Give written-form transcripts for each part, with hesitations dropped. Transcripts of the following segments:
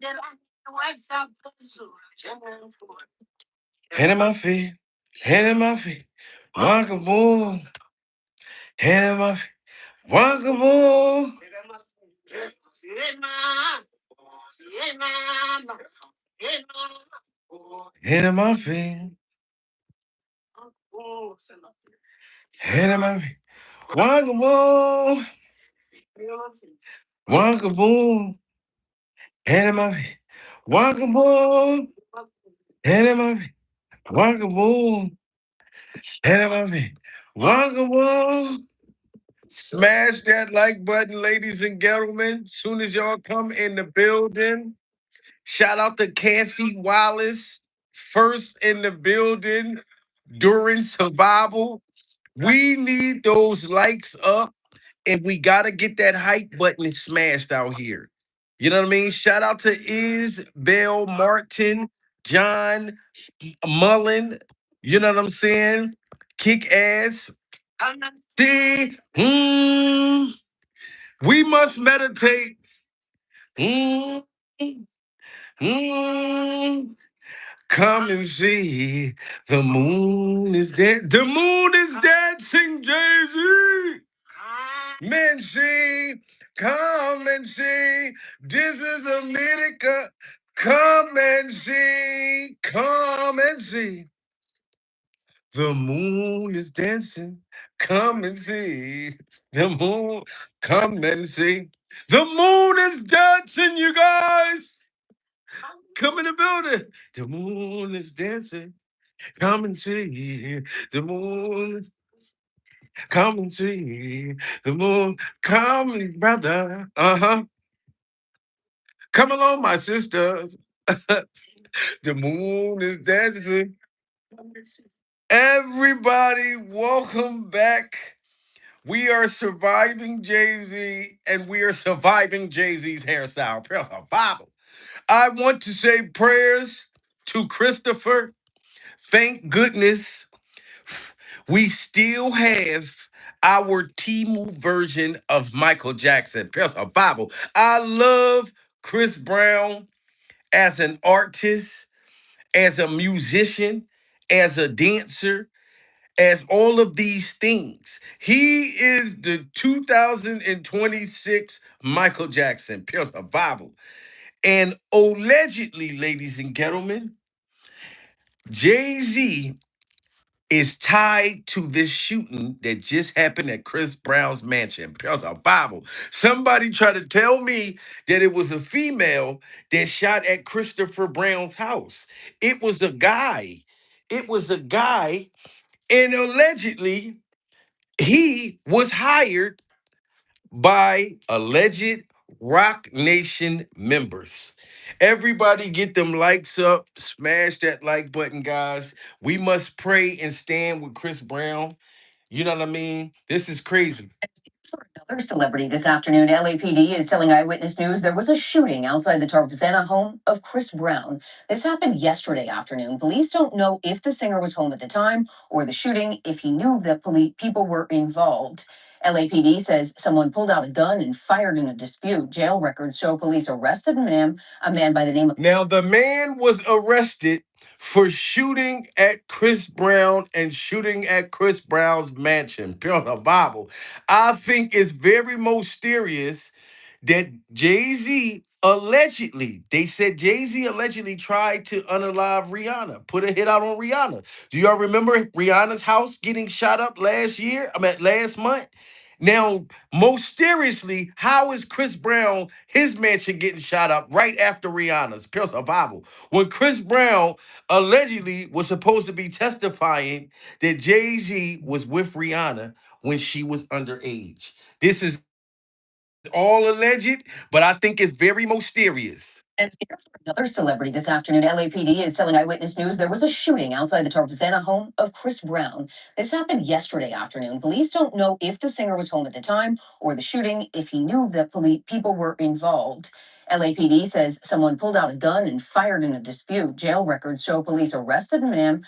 Hand in my feet, hand in my feet, walkable, hand in my feet, walkable, hand in my feet, hand in my feet, walkable, walkable, hand in my feet, walkable, hand in my feet, walkable, hand in my feet, walkable. Smash that like button, ladies and gentlemen. Soon as y'all come in the building. Shout out to Kathy Wallace, first in the building during survival. We need those likes up, and we gotta get that hype button smashed out here. You know what I mean? Shout out to Isabel Martin, John Mullen. You know what I'm saying? Kick ass. See, we must meditate. Mm, mm. Come and see the moon is dead. The moon is dancing, Jay-Z. Men see, come and see. This is America. Come and see, come and see. The moon is dancing. Come and see. The moon, come and see. The moon is dancing, you guys. Come in the building. The moon is dancing. Come and see the moon. Come and see the moon. Come, brother. Uh-huh. Come along, my sisters. The moon is dancing. Everybody, welcome back. We are surviving Jay-Z, and we are surviving Jay-Z's hairstyle. Survival. I want to say prayers to Christopher. Thank goodness we still have our Timu version of Michael Jackson. Survival. I love Chris Brown as an artist, as a musician, as a dancer, as all of these things. He is the 2026 Michael Jackson. Pure survival. And allegedly, ladies and gentlemen, Jay-Z is tied to this shooting that just happened at Chris Brown's mansion. Pure survival. Somebody tried to tell me that it was a female that shot at Christopher Brown's house. It was a guy. It was a guy, and allegedly he was hired by alleged Rock Nation members. Everybody get them likes up. Smash that like button, guys. We must pray and stand with Chris Brown. You know what I mean? This is crazy. For another celebrity this afternoon, LAPD is telling Eyewitness News there was a shooting outside the Tarzana home of Chris Brown. This happened yesterday afternoon. Police don't know if the singer was home at the time or the shooting, if he knew that people were involved. LAPD says someone pulled out a gun and fired in a dispute. Jail records show police arrested a man by the name of. Now, the man was arrested for shooting at Chris Brown and shooting at Chris Brown's mansion. Pure Bible. I think it's very mysterious that Jay-Z allegedly, they said Jay-Z allegedly tried to unalive Rihanna, put a hit out on Rihanna. Do y'all remember Rihanna's house getting shot up last month? Now, mysteriously, how is Chris Brown, his mansion getting shot up right after Rihanna's? Pure survival. When Chris Brown allegedly was supposed to be testifying that Jay-Z was with Rihanna when she was underage. This is all alleged, but I think it's very mysterious. And here for another celebrity this afternoon, LAPD is telling Eyewitness News there was a shooting outside the Tarzana home of Chris Brown. This happened yesterday afternoon. Police don't know if the singer was home at the time or the shooting, if he knew that people were involved. LAPD says someone pulled out a gun and fired in a dispute. Jail records show police arrested a man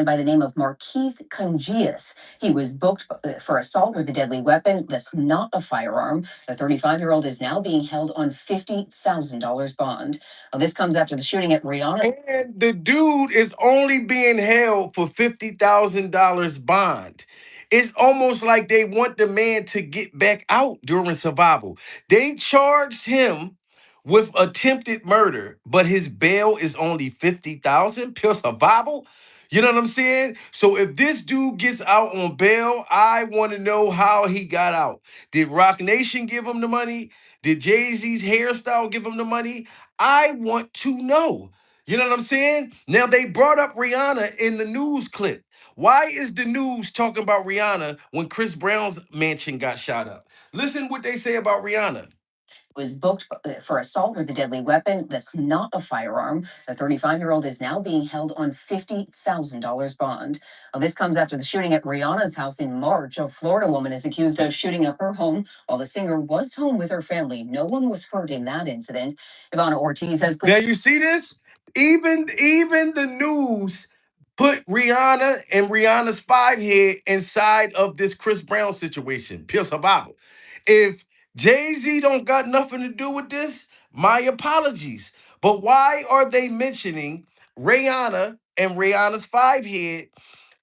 by the name of Markeith Congius. He was booked for assault with a deadly weapon that's not a firearm. The 35-year-old is now being held on $50,000 bond. Well, this comes after the shooting at Rihanna. And the dude is only being held for $50,000 bond. It's almost like they want the man to get back out during survival. They charged him with attempted murder, but his bail is only 50,000 pure survival. You know what I'm saying? So if this dude gets out on bail, I want to know how he got out. Did Rock Nation give him the money? Did Jay-Z's hairstyle give him the money? I want to know. You know what I'm saying? Now they brought up Rihanna in the news clip. Why is the news talking about Rihanna when Chris Brown's mansion got shot up? Listen what they say about Rihanna. Was booked for assault with a deadly weapon that's not a firearm. The 35-year-old is now being held on $50,000 bond. Well, this comes after the shooting at Rihanna's house in March. A Florida woman is accused of shooting up her home while the singer was home with her family. No one was hurt in that incident. Ivana Ortiz has Now you see this? Even the news put Rihanna and Rihanna's five head inside of this Chris Brown situation. Pure survival. If Jay-Z don't got nothing to do with this, my apologies. But why are they mentioning Rihanna and Rihanna's five head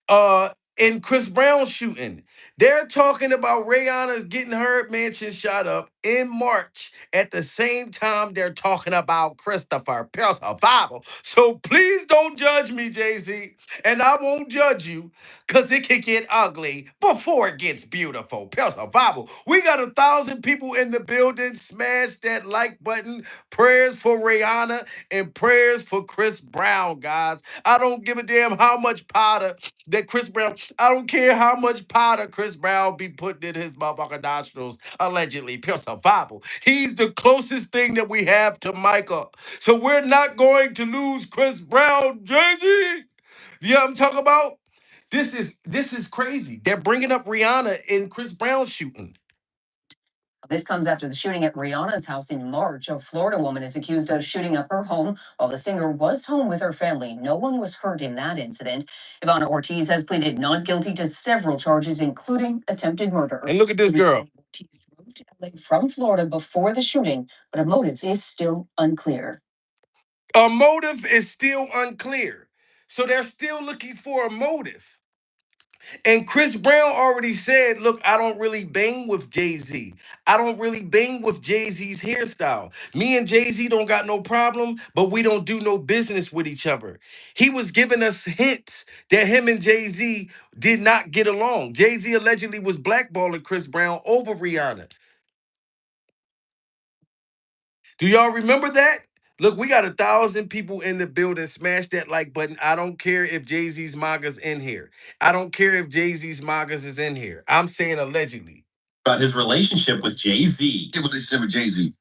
uh in Chris Brown shooting? They're talking about Rihanna's getting her mansion shot up in March at the same time they're talking about Christopher Pure survival. So please don't judge me, Jay-Z, and I won't judge you because it can get ugly before it gets beautiful. Pure survival. We got 1,000 people in the building. Smash that like button. Prayers for Rihanna and prayers for Chris Brown, guys. I don't give a damn how much powder that Chris Brown, I don't care how much powder Chris Brown be putting in his motherfucking nostrils, allegedly. Pure survival. He's the closest thing that we have to Michael. So we're not going to lose Chris Brown, Jay-Z. You know what I'm talking about? This is crazy. They're bringing up Rihanna in Chris Brown shooting. This comes after the shooting at Rihanna's house in March. A Florida woman is accused of shooting up her home while the singer was home with her family. No one was hurt in that incident. Ivana Ortiz has pleaded not guilty to several charges, including attempted murder. And look at this girl. Ortiz drove to LA from Florida before the shooting, but a motive is still unclear. A motive is still unclear. So they're still looking for a motive. And Chris Brown already said, look, I don't really bang with Jay-Z. I don't really bang with Jay-Z's hairstyle. Me and Jay-Z don't got no problem, but we don't do no business with each other. He was giving us hints that him and Jay-Z did not get along. Jay-Z allegedly was blackballing Chris Brown over Rihanna. Do y'all remember that? Look, we got 1,000 people in the building. Smash that like button. I don't care if Jay-Z's MAGA's in here. I don't care if Jay-Z's MAGA's is in here. I'm saying allegedly. About his relationship with Jay-Z. His relationship with Jay-Z.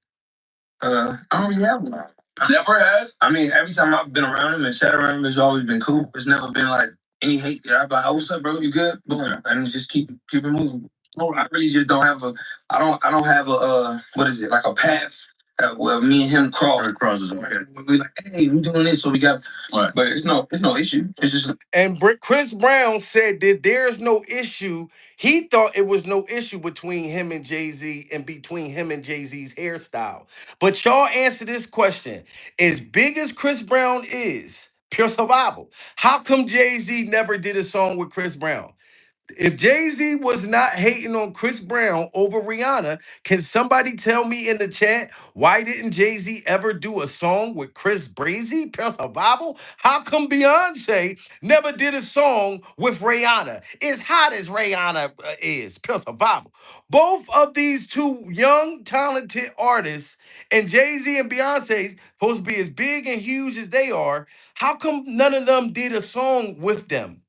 I don't really have one. Never has. I mean, every time I've been around him and sat around him, it's always been cool. It's never been like any hate. Yeah, I'm like, oh, what's up, bro? You good? Boom. And it's just keep it moving. No, I really just don't have a. I don't have a. What is it? Like a path. Where me and him cross. Or crosses. We like, hey, we doing this, so we got. Right. But it's no issue. It's just. And Chris Brown said that there's no issue. He thought it was no issue between him and Jay-Z and between him and Jay-Z's hairstyle. But y'all answer this question. As big as Chris Brown is, pure survival, how come Jay-Z never did a song with Chris Brown? If Jay-Z was not hating on Chris Brown over Rihanna, can somebody tell me in the chat why didn't Jay-Z ever do a song with Chris Breezy, Pure Survival? How come Beyonce never did a song with Rihanna? As hot as Rihanna is, Pure Survival. Both of these two young, talented artists, and Jay-Z and Beyonce supposed to be as big and huge as they are, how come none of them did a song with them?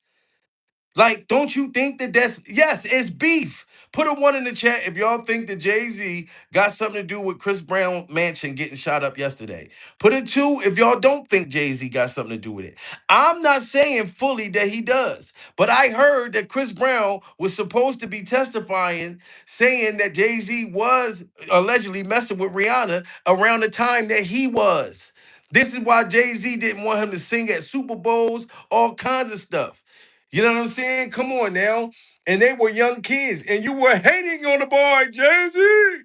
Like, don't you think that yes, it's beef. Put a one in the chat if y'all think that Jay-Z got something to do with Chris Brown mansion getting shot up yesterday. Put a two if y'all don't think Jay-Z got something to do with it. I'm not saying fully that he does, but I heard that Chris Brown was supposed to be testifying, saying that Jay-Z was allegedly messing with Rihanna around the time that he was. This is why Jay-Z didn't want him to sing at Super Bowls, all kinds of stuff. You know what I'm saying? Come on now. And they were young kids, and you were hating on the boy, Jay-Z.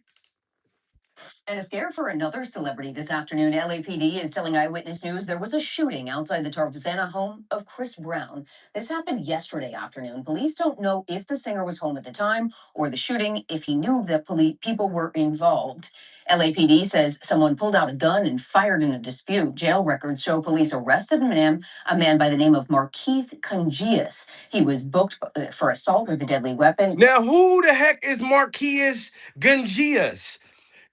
And a scare for another celebrity this afternoon. LAPD is telling Eyewitness News there was a shooting outside the Tarzana home of Chris Brown. This happened yesterday afternoon. Police don't know if the singer was home at the time or the shooting, if he knew that people were involved. LAPD says someone pulled out a gun and fired in a dispute. Jail records show police arrested a man by the name of Markeith Congius. He was booked for assault with a deadly weapon. Now, who the heck is Marquise Gungias?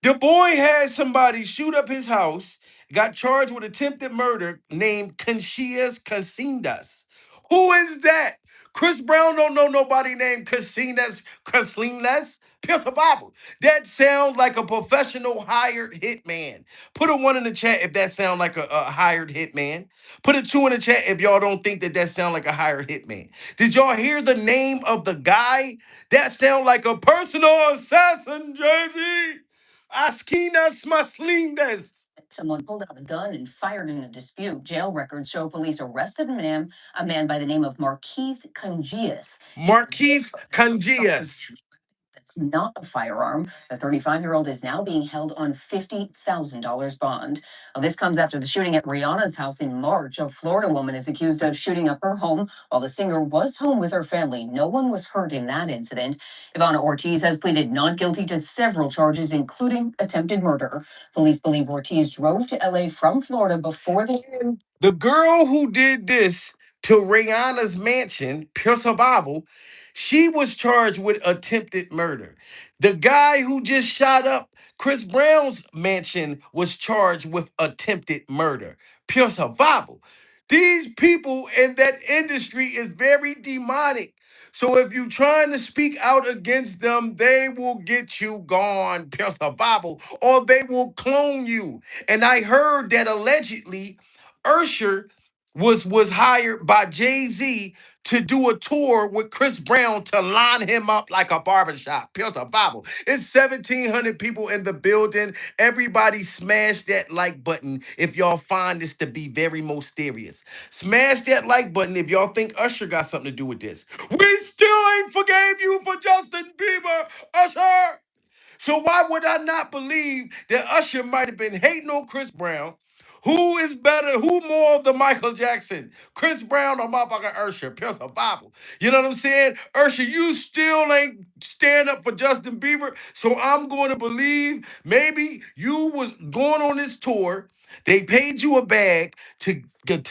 The boy had somebody shoot up his house, got charged with attempted murder named Conchias Casindas. Who is that? Chris Brown don't know nobody named Casinas. Pure survival. That sounds like a professional hired hitman. Put a one in the chat if that sounds like a hired hitman. Put a two in the chat if y'all don't think that sounds like a hired hitman. Did y'all hear the name of the guy? That sound like a personal assassin, Jay-Z. Askinas Maslindes. Someone pulled out a gun and fired in a dispute. Jail records show police arrested a man by the name of Markeith Congius. Markeith Congias. That's not a firearm. The 35-year-old is now being held on $50,000 bond. Well, this comes after the shooting at Rihanna's house in March. A Florida woman is accused of shooting up her home while the singer was home with her family. No one was hurt in that incident. Ivana Ortiz has pleaded not guilty to several charges, including attempted murder. Police believe Ortiz drove to LA from Florida before the shooting. The girl who did this to Rihanna's mansion, Pure Survival, she was charged with attempted murder. The guy who just shot up Chris Brown's mansion was charged with attempted murder. Pure Survival. These people in that industry is very demonic. So if you're trying to speak out against them, they will get you gone, Pure Survival, or they will clone you. And I heard that allegedly Usher was hired by Jay-Z to do a tour with Chris Brown to line him up like a barbershop. Pure survival. It's 1,700 people in the building. Everybody smash that like button if y'all find this to be very mysterious. Smash that like button if y'all think Usher got something to do with this. We still ain't forgave you for Justin Bieber, Usher. So why would I not believe that Usher might have been hating on Chris Brown? Who is better? Who more of the Michael Jackson? Chris Brown or motherfucking Usher? Pure survival. You know what I'm saying? Usher, you still ain't stand up for Justin Bieber. So I'm going to believe maybe you was going on this tour. They paid you a bag to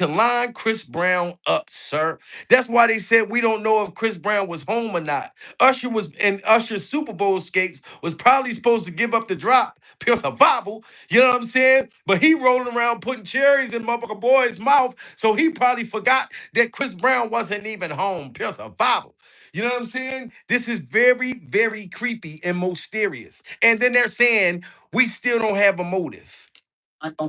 line Chris Brown up, sir. That's why they said we don't know if Chris Brown was home or not. Usher was in Usher's Super Bowl skates was probably supposed to give up the drop. Pure survival. You know what I'm saying? But he rolling around putting cherries in motherfucker boy's mouth. So he probably forgot that Chris Brown wasn't even home. Pure survival. You know what I'm saying? This is very, very creepy and mysterious. And then they're saying we still don't have a motive.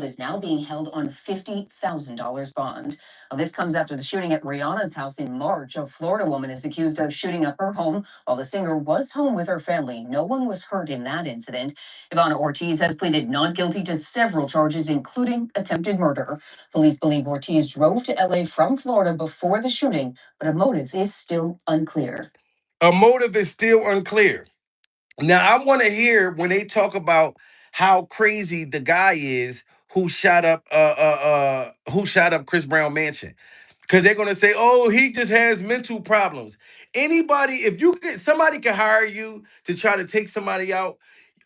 Is now being held on $50,000 bond. Well, this comes after the shooting at Rihanna's house in March. A Florida woman is accused of shooting up her home while the singer was home with her family. No one was hurt in that incident. Ivana Ortiz has pleaded not guilty to several charges, including attempted murder. Police believe Ortiz drove to LA from Florida before the shooting, but a motive is still unclear. A motive is still unclear. Now I want to hear when they talk about how crazy the guy is who shot up Chris Brown mansion. Because they're gonna say, oh, he just has mental problems. Anybody, if you could somebody can hire you to try to take somebody out,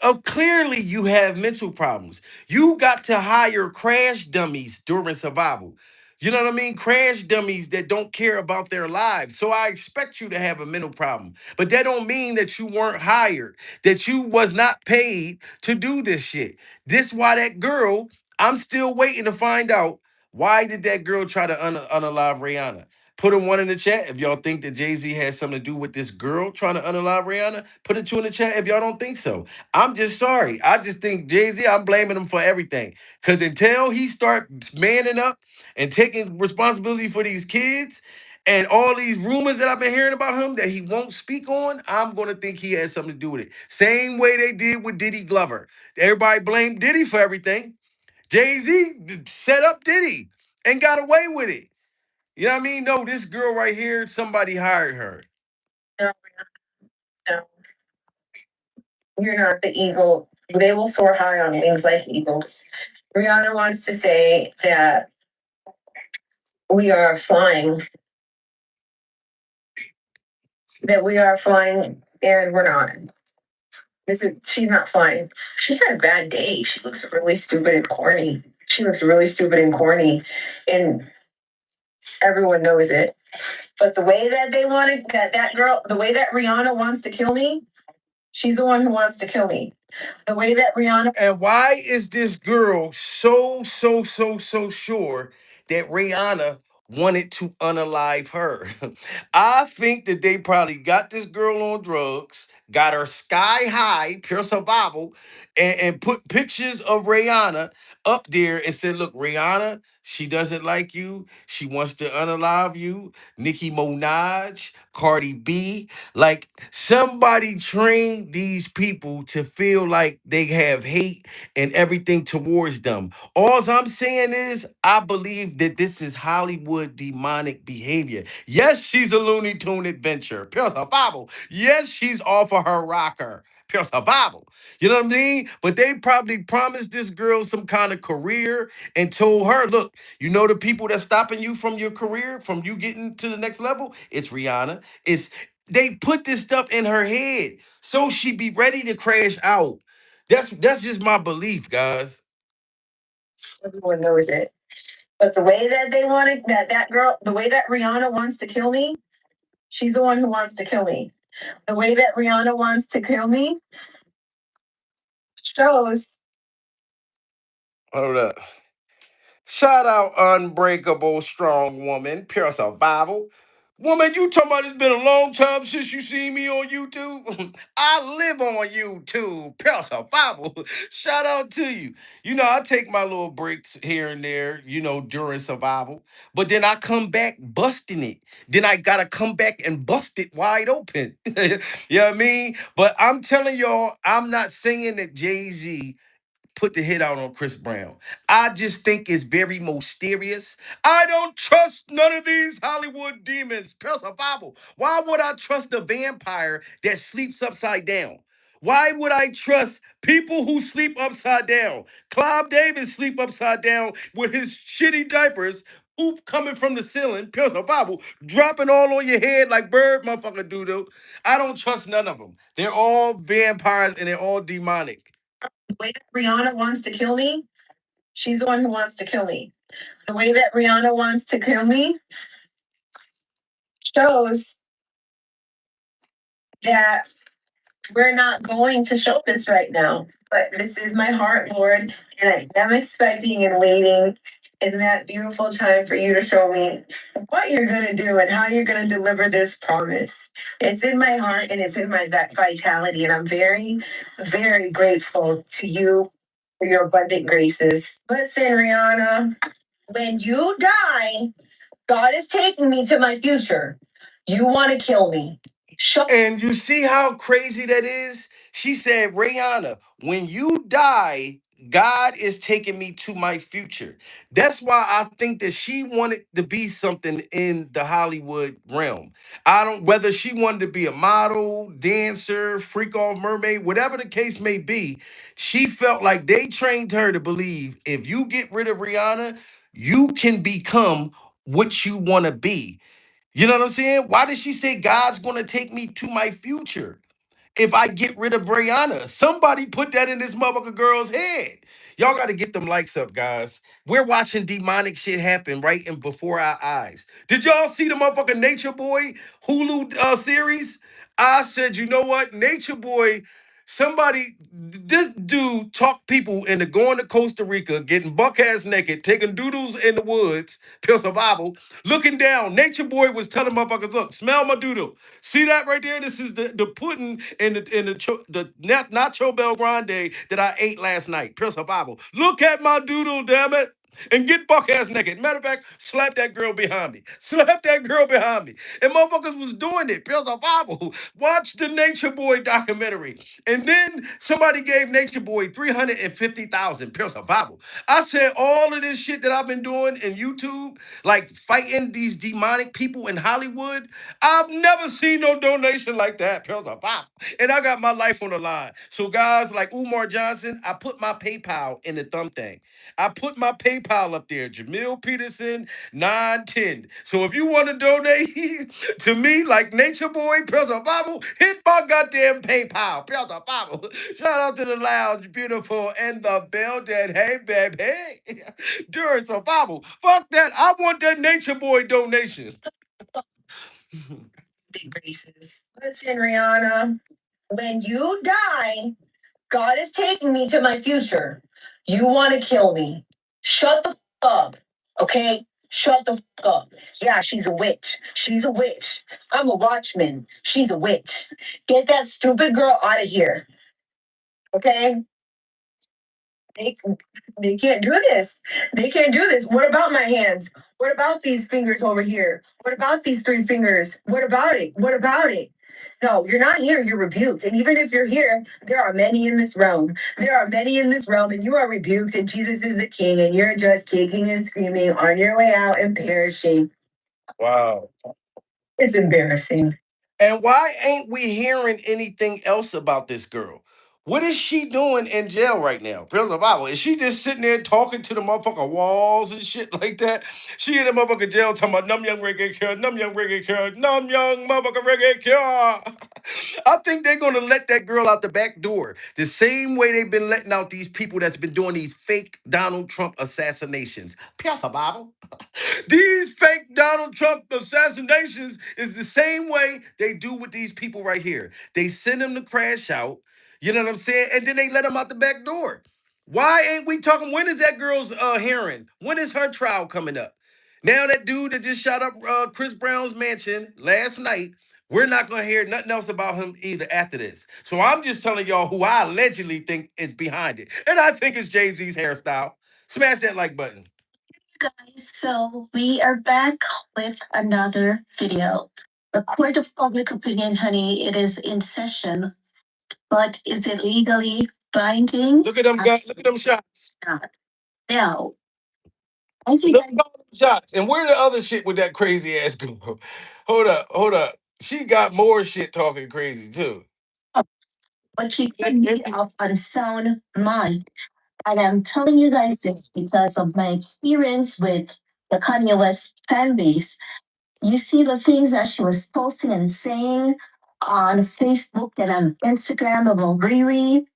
oh, clearly you have mental problems. You got to hire crash dummies during survival. You know what I mean? Crash dummies that don't care about their lives. So I expect you to have a mental problem. But that don't mean that you weren't hired, that you was not paid to do this shit. This why that girl, I'm still waiting to find out why did that girl try to unalive Rihanna. Put a one in the chat if y'all think that Jay-Z has something to do with this girl trying to unalive Rihanna. Put a two in the chat if y'all don't think so. I'm just sorry. I just think Jay-Z, I'm blaming him for everything. Because until he start manning up and taking responsibility for these kids and all these rumors that I've been hearing about him that he won't speak on, I'm going to think he has something to do with it. Same way they did with Diddy Glover. Everybody blamed Diddy for everything. Jay-Z set up Diddy and got away with it. You know what I mean? No, this girl right here, somebody hired her. No, no, you're not the eagle. They will soar high on wings like eagles. Rihanna wants to say that we are flying, and we're not. She's not flying. She had a bad day. She looks really stupid and corny. And everyone knows it. But the way that they wanted that girl, the way that Rihanna wants to kill me, she's the one who wants to kill me. The way that Rihanna. And why is this girl so sure that Rihanna wanted to unalive her? I think that they probably got this girl on drugs, got her sky high, pure survival, and put pictures of Rihanna up there and said, look, Rihanna, she doesn't like you. She wants to unalive you. Nicki Minaj, Cardi B. Like somebody trained these people to feel like they have hate and everything towards them. All I'm saying is, I believe that this is Hollywood demonic behavior. Yes, she's a Looney Tune adventure. Pure survival. Yes, she's off of her rocker. Pure survival. You know what I mean? But they probably promised this girl some kind of career and told her, look, you know the people that's stopping you from your career, from you getting to the next level? It's Rihanna. It's they put this stuff in her head so she be ready to crash out. That's just my belief, guys. Everyone knows it. But the way that they wanted that girl, the way that Rihanna wants to kill me, she's the one who wants to kill me. The way that Rihanna wants to kill me shows. Hold up. Shout out Unbreakable Strong Woman, Pure Survival. Woman, you talking about it's been a long time since you seen me on YouTube? I live on YouTube, Pure Survival. Shout out to you. You know, I take my little breaks here and there, you know, during survival. But then I come back busting it. Then I gotta come back and bust it wide open. You know what I mean? But I'm telling y'all, I'm not saying that Jay-Z put the hit out on Chris Brown. I just think it's very mysterious. I don't trust none of these Hollywood demons. Pure survival. Why would I trust a vampire that sleeps upside down? Why would I trust people who sleep upside down? Clive Davis sleep upside down with his shitty diapers, poop coming from the ceiling, pure survival, dropping all on your head like bird motherfucker doodle. I don't trust none of them. They're all vampires and they're all demonic. The way that Rihanna wants to kill me, she's the one who wants to kill me. The way that Rihanna wants to kill me shows that we're not going to show this right now. But this is my heart, Lord, and I am expecting and waiting in that beautiful time for you to show me what you're going to do and how you're going to deliver this promise. It's in my heart and it's in my vitality, and I'm very, very grateful to you for your abundant graces. Listen, Rihanna, when you die, God is taking me to my future. You want to kill me. And you see how crazy that is? She said, Rihanna, when you die, God is taking me to my future. That's why I think that she wanted to be something in the Hollywood realm. I don't, whether she wanted to be a model, dancer, freak off mermaid, whatever the case may be, she felt like they trained her to believe if you get rid of Rihanna, you can become what you want to be. You know what I'm saying? Why did she say God's going to take me to my future if I get rid of Brianna? Somebody put that in this motherfucker girl's head. Y'all got to get them likes up, guys. We're watching demonic shit happen right in before our eyes. Did y'all see the motherfucking Nature Boy Hulu series? I said, you know what? Nature Boy Somebody, this dude talked people into going to Costa Rica, getting buck ass naked, taking doodles in the woods, pure survival, looking down. Nature Boy was telling motherfuckers, look, smell my doodle. See that right there? This is the pudding in the Nacho Bel Grande that I ate last night. Pure survival. Look at my doodle, damn it. And get buck ass naked. Matter of fact, slap that girl behind me. Slap that girl behind me. And motherfuckers was doing it. Pure survival. Watch the Nature Boy documentary. And then somebody gave Nature Boy 350,000 pure survival. I said all of this shit that I've been doing in YouTube, like fighting these demonic people in Hollywood, I've never seen no donation like that. Pure survival. And I got my life on the line. So guys like Umar Johnson, I put my PayPal in the thumb thing. I put my PayPal up there, Jamil Peterson 910. So if you want to donate to me like Nature Boy, Pure Survival, hit my goddamn PayPal, Pure Survival. Shout out to the lounge, beautiful, and the building. Hey, baby, hey. During survival. Fuck that. I want that Nature Boy donation. Big graces. Listen, Rihanna, when you die, God is taking me to my future. You want to kill me. Shut the up. Okay? Shut the up. Yeah, she's a witch. She's a witch. I'm a watchman. She's a witch. Get that stupid girl out of here. Okay? They, they can't do this. They can't do this. What about my hands? What about these fingers over here? What about these three fingers? What about it? What about it? No, you're not here. You're rebuked. And even if you're here, there are many in this realm. There are many in this realm, and you are rebuked, and Jesus is the king, and you're just kicking and screaming on your way out and perishing. Wow. It's embarrassing. And why ain't we hearing anything else about this girl? What is she doing in jail right now? Pure survival. Is she just sitting there talking to the motherfucking walls and shit like that? She in the motherfucking jail talking about num young reggae cure, num young reggae cure, num young motherfucking reggae cure. I think they're gonna let that girl out the back door. The same way they've been letting out these people that's been doing these fake Donald Trump assassinations. Pure survival. These fake Donald Trump assassinations is the same way they do with these people right here. They send them to crash out, you know what I'm saying? And then they let them out the back door. Why ain't we talking? When is that girl's hearing? When is her trial coming up? Now that dude that just shot up Chris Brown's mansion last night, we're not gonna hear nothing else about him either after this. So I'm just telling y'all who I allegedly think is behind it. And I think it's Jay-Z's hairstyle. Smash that like button. Guys, so we are back with another video. The court of public opinion, honey, it is in session, but is it legally binding? Look at them guys. Look at them shots. Not. Now, I think look at all them shots. And where the other shit with that crazy ass girl? Hold up, hold up. She got more shit talking crazy too. But she can be of unsound mind. And I'm telling you guys this because of my experience with the Kanye West fan base. You see the things that she was posting and saying on Facebook and on Instagram about Riri.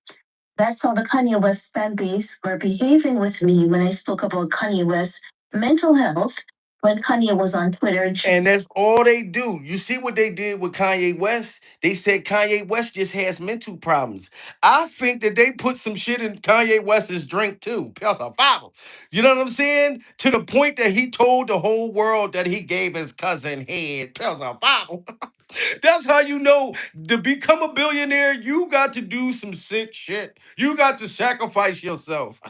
That's how the Kanye West fan base were behaving with me when I spoke about Kanye West's mental health when Kanye was on Twitter. And that's all they do. You see what they did with Kanye West? They said Kanye West just has mental problems. I think that they put some shit in Kanye West's drink too. Plus a Bible. You know what I'm saying? To the point that he told the whole world that he gave his cousin head. Plus a Bible. That's how you know to become a billionaire, you got to do some sick shit. You got to sacrifice yourself.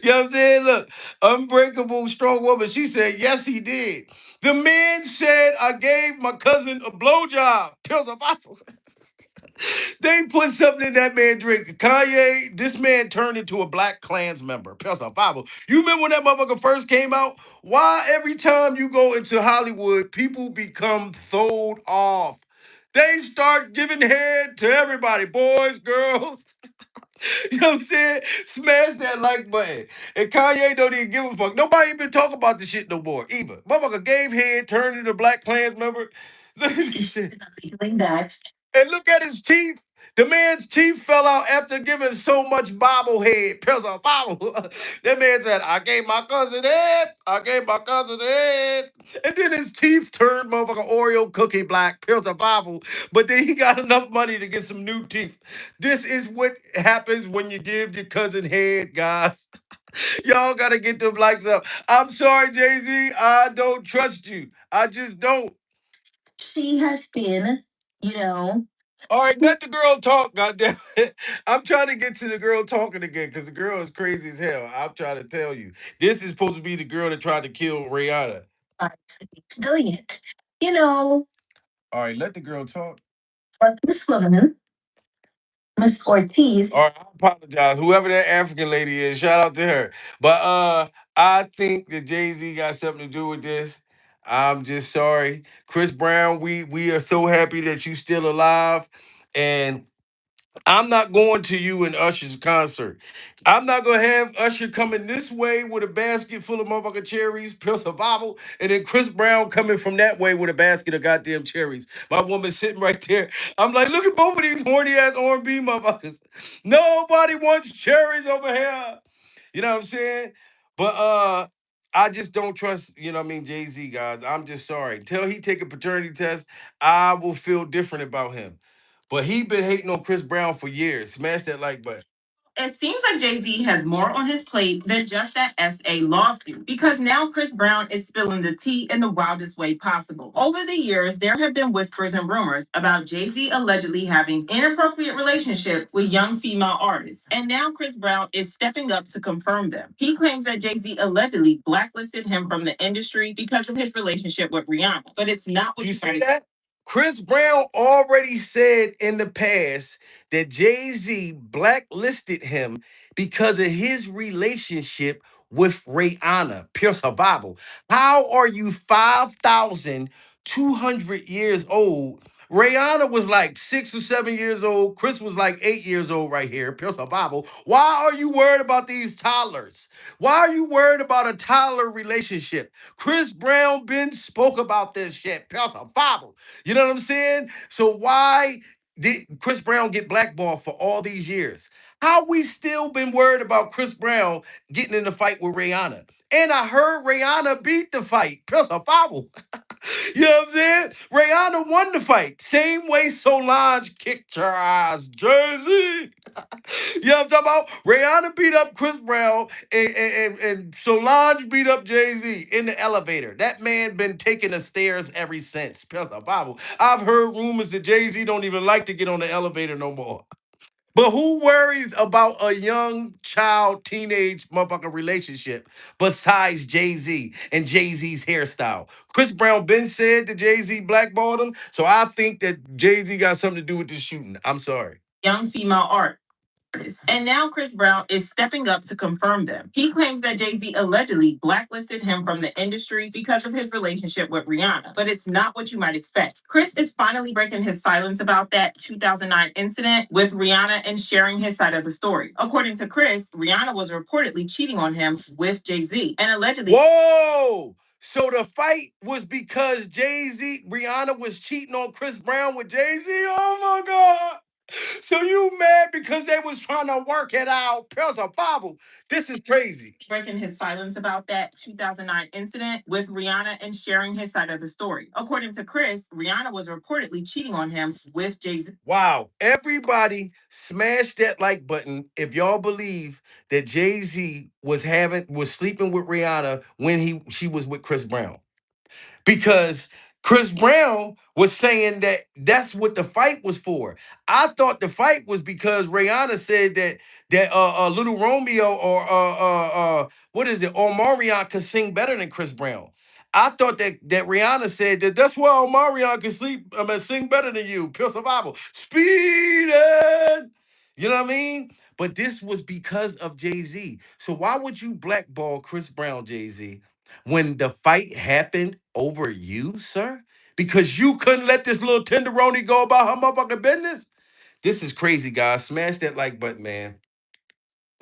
You know what I'm saying? Look, unbreakable, strong woman. She said, yes, he did. The man said, I gave my cousin a blowjob. Pills of apple. They put something in that man drink. Kanye, this man turned into a Black Klans member. Pills of apple. You remember when that motherfucker first came out? Why every time you go into Hollywood, people become sold off? They start giving head to everybody, boys, girls. You know what I'm saying? Smash that like button. And Kanye don't even give a fuck. Nobody even talk about the shit no more, either. Motherfucker gave head, turned into Black Klans member. Look at this shit. Doing that. And look at his teeth. The man's teeth fell out after giving so much bobblehead. Pills of bobble. That man said, I gave my cousin head. I gave my cousin head. And then his teeth turned motherfucking Oreo cookie black. Pills of bobble. But then he got enough money to get some new teeth. This is what happens when you give your cousin head, guys. Y'all gotta get them likes up. I'm sorry, Jay-Z. I don't trust you. I just don't. She has been, you know. All right, let the girl talk, goddamn it. I'm trying to get to the girl talking again because the girl is crazy as hell. I'm trying to tell you. This is supposed to be the girl that tried to kill Rihanna. It's brilliant. You know. All right, let the girl talk. But this woman, Miss Ortiz. All right, I apologize. Whoever that African lady is, shout out to her. But I think that Jay-Z got something to do with this. I'm just sorry. Chris Brown, we are so happy that you still alive. And I'm not going to you and Usher's concert. I'm not gonna have Usher coming this way with a basket full of motherfucking cherries, pure survival, and then Chris Brown coming from that way with a basket of goddamn cherries. My woman sitting right there. I'm like, look at both of these horny ass R&B motherfuckers. Nobody wants cherries over here. You know what I'm saying? But I just don't trust, you know what I mean, Jay-Z, guys. I'm just sorry. Until he take a paternity test, I will feel different about him. But he been hating on Chris Brown for years. Smash that like button. It seems like Jay Z has more on his plate than just that SA lawsuit because now Chris Brown is spilling the tea in the wildest way possible. Over the years, there have been whispers and rumors about Jay Z allegedly having inappropriate relationships with young female artists, and now Chris Brown is stepping up to confirm them. He claims that Jay Z allegedly blacklisted him from the industry because of his relationship with Rihanna, but it's not what you see that. Chris Brown already said in the past that Jay-Z blacklisted him because of his relationship with Rihanna. Pure survival. How are you 5,200 years old? Rihanna was like 6 or 7 years old. Chris was like 8 years old right here. Pure survival. Why are you worried about these toddlers? Why are you worried about a toddler relationship? Chris Brown been spoke about this shit. Pure survival. You know what I'm saying? So why did Chris Brown get blackballed for all these years? How we still been worried about Chris Brown getting in the fight with Rihanna? And I heard Rihanna beat the fight. Plus a foul. You know what I'm saying? Rihanna won the fight. Same way Solange kicked her ass. Jersey. You know what I'm talking about? Rihanna beat up Chris Brown and Solange beat up Jay-Z in the elevator. That man been taking the stairs ever since. Plus a Bible. I've heard rumors that Jay-Z don't even like to get on the elevator no more. But who worries about a young child, teenage motherfucking relationship besides Jay-Z and Jay-Z's hairstyle? Chris Brown been said that Jay-Z blackballed him, so I think that Jay-Z got something to do with this shooting. I'm sorry. Young female art. And now Chris Brown is stepping up to confirm them. He claims that Jay-Z allegedly blacklisted him from the industry because of his relationship with Rihanna, but it's not what you might expect. Chris is finally breaking his silence about that 2009 incident with Rihanna and sharing his side of the story. According to Chris, Rihanna was reportedly cheating on him with Jay-Z and allegedly. Whoa! So the fight was because Jay-Z, Rihanna was cheating on Chris Brown with Jay-Z? Oh my God! So you mad because they was trying to work it out? Pills or Bible. This is crazy. Breaking his silence about that 2009 incident with Rihanna and sharing his side of the story. According to Chris, Rihanna was reportedly cheating on him with Jay-Z. Wow. Everybody smash that like button if y'all believe that Jay-Z was sleeping with Rihanna when she was with Chris Brown, because Chris Brown was saying that that's what the fight was for. I thought the fight was because Rihanna said that Little Romeo or what is it, Omarion could sing better than Chris Brown. I thought that Rihanna said that that's why Omarion can sing better than you. Pure survival. Speeding. You know what I mean? But this was because of Jay-Z. So why would you blackball Chris Brown, Jay-Z, when the fight happened over you, sir? Because you couldn't let this little tenderoni go about her motherfucking business? This is crazy, guys. Smash that like button, man.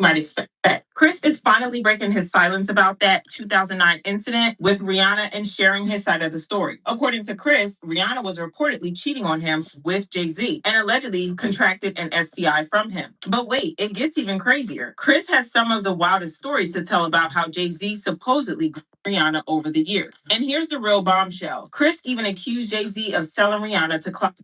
might expect that. Chris is finally breaking his silence about that 2009 incident with Rihanna and sharing his side of the story. According to Chris, Rihanna was reportedly cheating on him with Jay Z and allegedly contracted an STI from him. But wait, it gets even crazier. Chris has some of the wildest stories to tell about how Jay Z supposedly groomed Rihanna over the years. And here's the real bombshell. Chris even accused Jay Z of selling Rihanna to Clark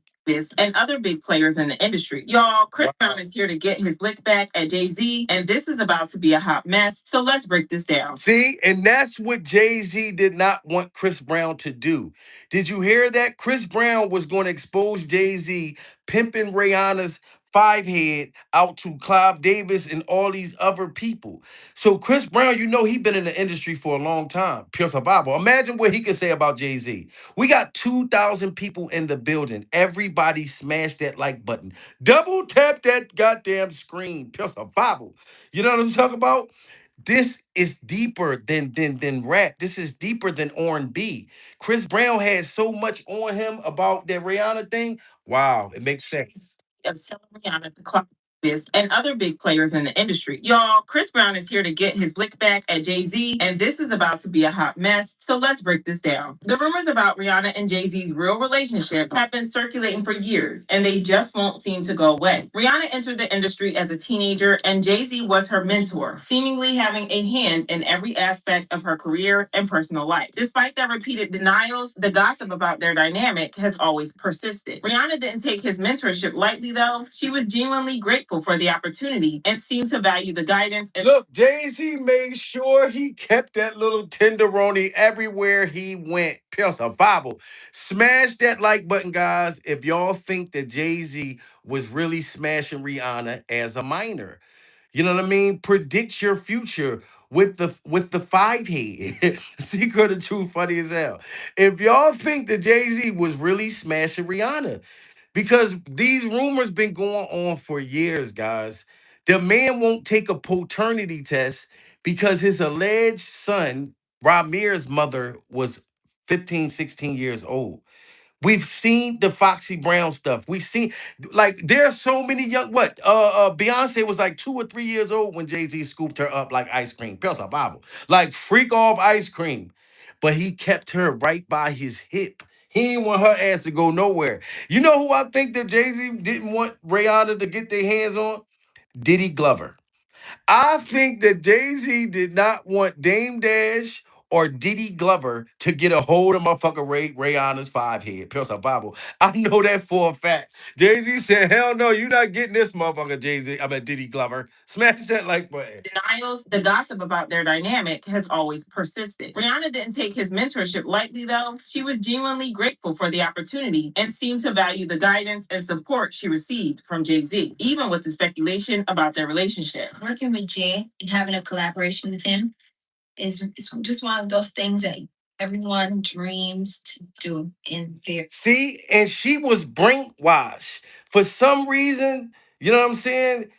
and other big players in the industry. Y'all, Chris Brown is here to get his lick back at Jay-Z, and this is about to be a hot mess. So let's break this down. See, and that's what Jay-Z did not want Chris Brown to do. Did you hear that? Chris Brown was going to expose Jay-Z pimping Rihanna's five head out to Clive Davis and all these other people. So Chris Brown, you know he been in the industry for a long time. Pure survival. Imagine what he could say about Jay-Z. We got 2,000 people in the building. Everybody smash that like button. Double tap that goddamn screen. Pure survival. You know what I'm talking about? This is deeper than rap. This is deeper than R&B. Chris Brown had so much on him about that Rihanna thing. Wow, it makes sense. Of selling Rihanna to Clark and other big players in the industry. Y'all, Chris Brown is here to get his lick back at Jay-Z, and this is about to be a hot mess. So let's break this down. The rumors about Rihanna and Jay-Z's real relationship have been circulating for years, and they just won't seem to go away. Rihanna entered the industry as a teenager, and Jay-Z was her mentor, seemingly having a hand in every aspect of her career and personal life. Despite their repeated denials, the gossip about their dynamic has always persisted. Rihanna didn't take his mentorship lightly, though. She was genuinely grateful for the opportunity and seemed to value the guidance. Look, Jay-Z made sure he kept that little tenderoni everywhere he went. Pure survival. Smash that like button, guys, if y'all think that Jay-Z was really smashing Rihanna as a minor. You know what I mean? Predict your future with the five head. Secret of truth, funny as hell. If y'all think that Jay-Z was really smashing Rihanna, because these rumors been going on for years, guys. The man won't take a paternity test because his alleged son, Ramir's mother, was 15, 16 years old. We've seen the Foxy Brown stuff. We've seen like there's so many young Beyonce was like 2 or 3 years old when Jay-Z scooped her up like ice cream. Pure survival. Like freak off ice cream. But he kept her right by his hip. He didn't want her ass to go nowhere. You know who I think that Jay-Z didn't want Rihanna to get their hands on? Diddy Glover. I think that Jay-Z did not want Dame Dash or Diddy Glover to get a hold of motherfucker Rihanna's five head. Pure survival. I know that for a fact. Jay-Z said, hell no, you're not getting this motherfucker, Jay-Z. I mean Diddy Glover. Smash that like button. Denials, the gossip about their dynamic has always persisted. Rihanna didn't take his mentorship lightly, though. She was genuinely grateful for the opportunity and seemed to value the guidance and support she received from Jay Z, even with the speculation about their relationship. Working with Jay and having a collaboration with him is just one of those things that everyone dreams to do in their. See, and she was brainwashed. For some reason, you know what I'm saying?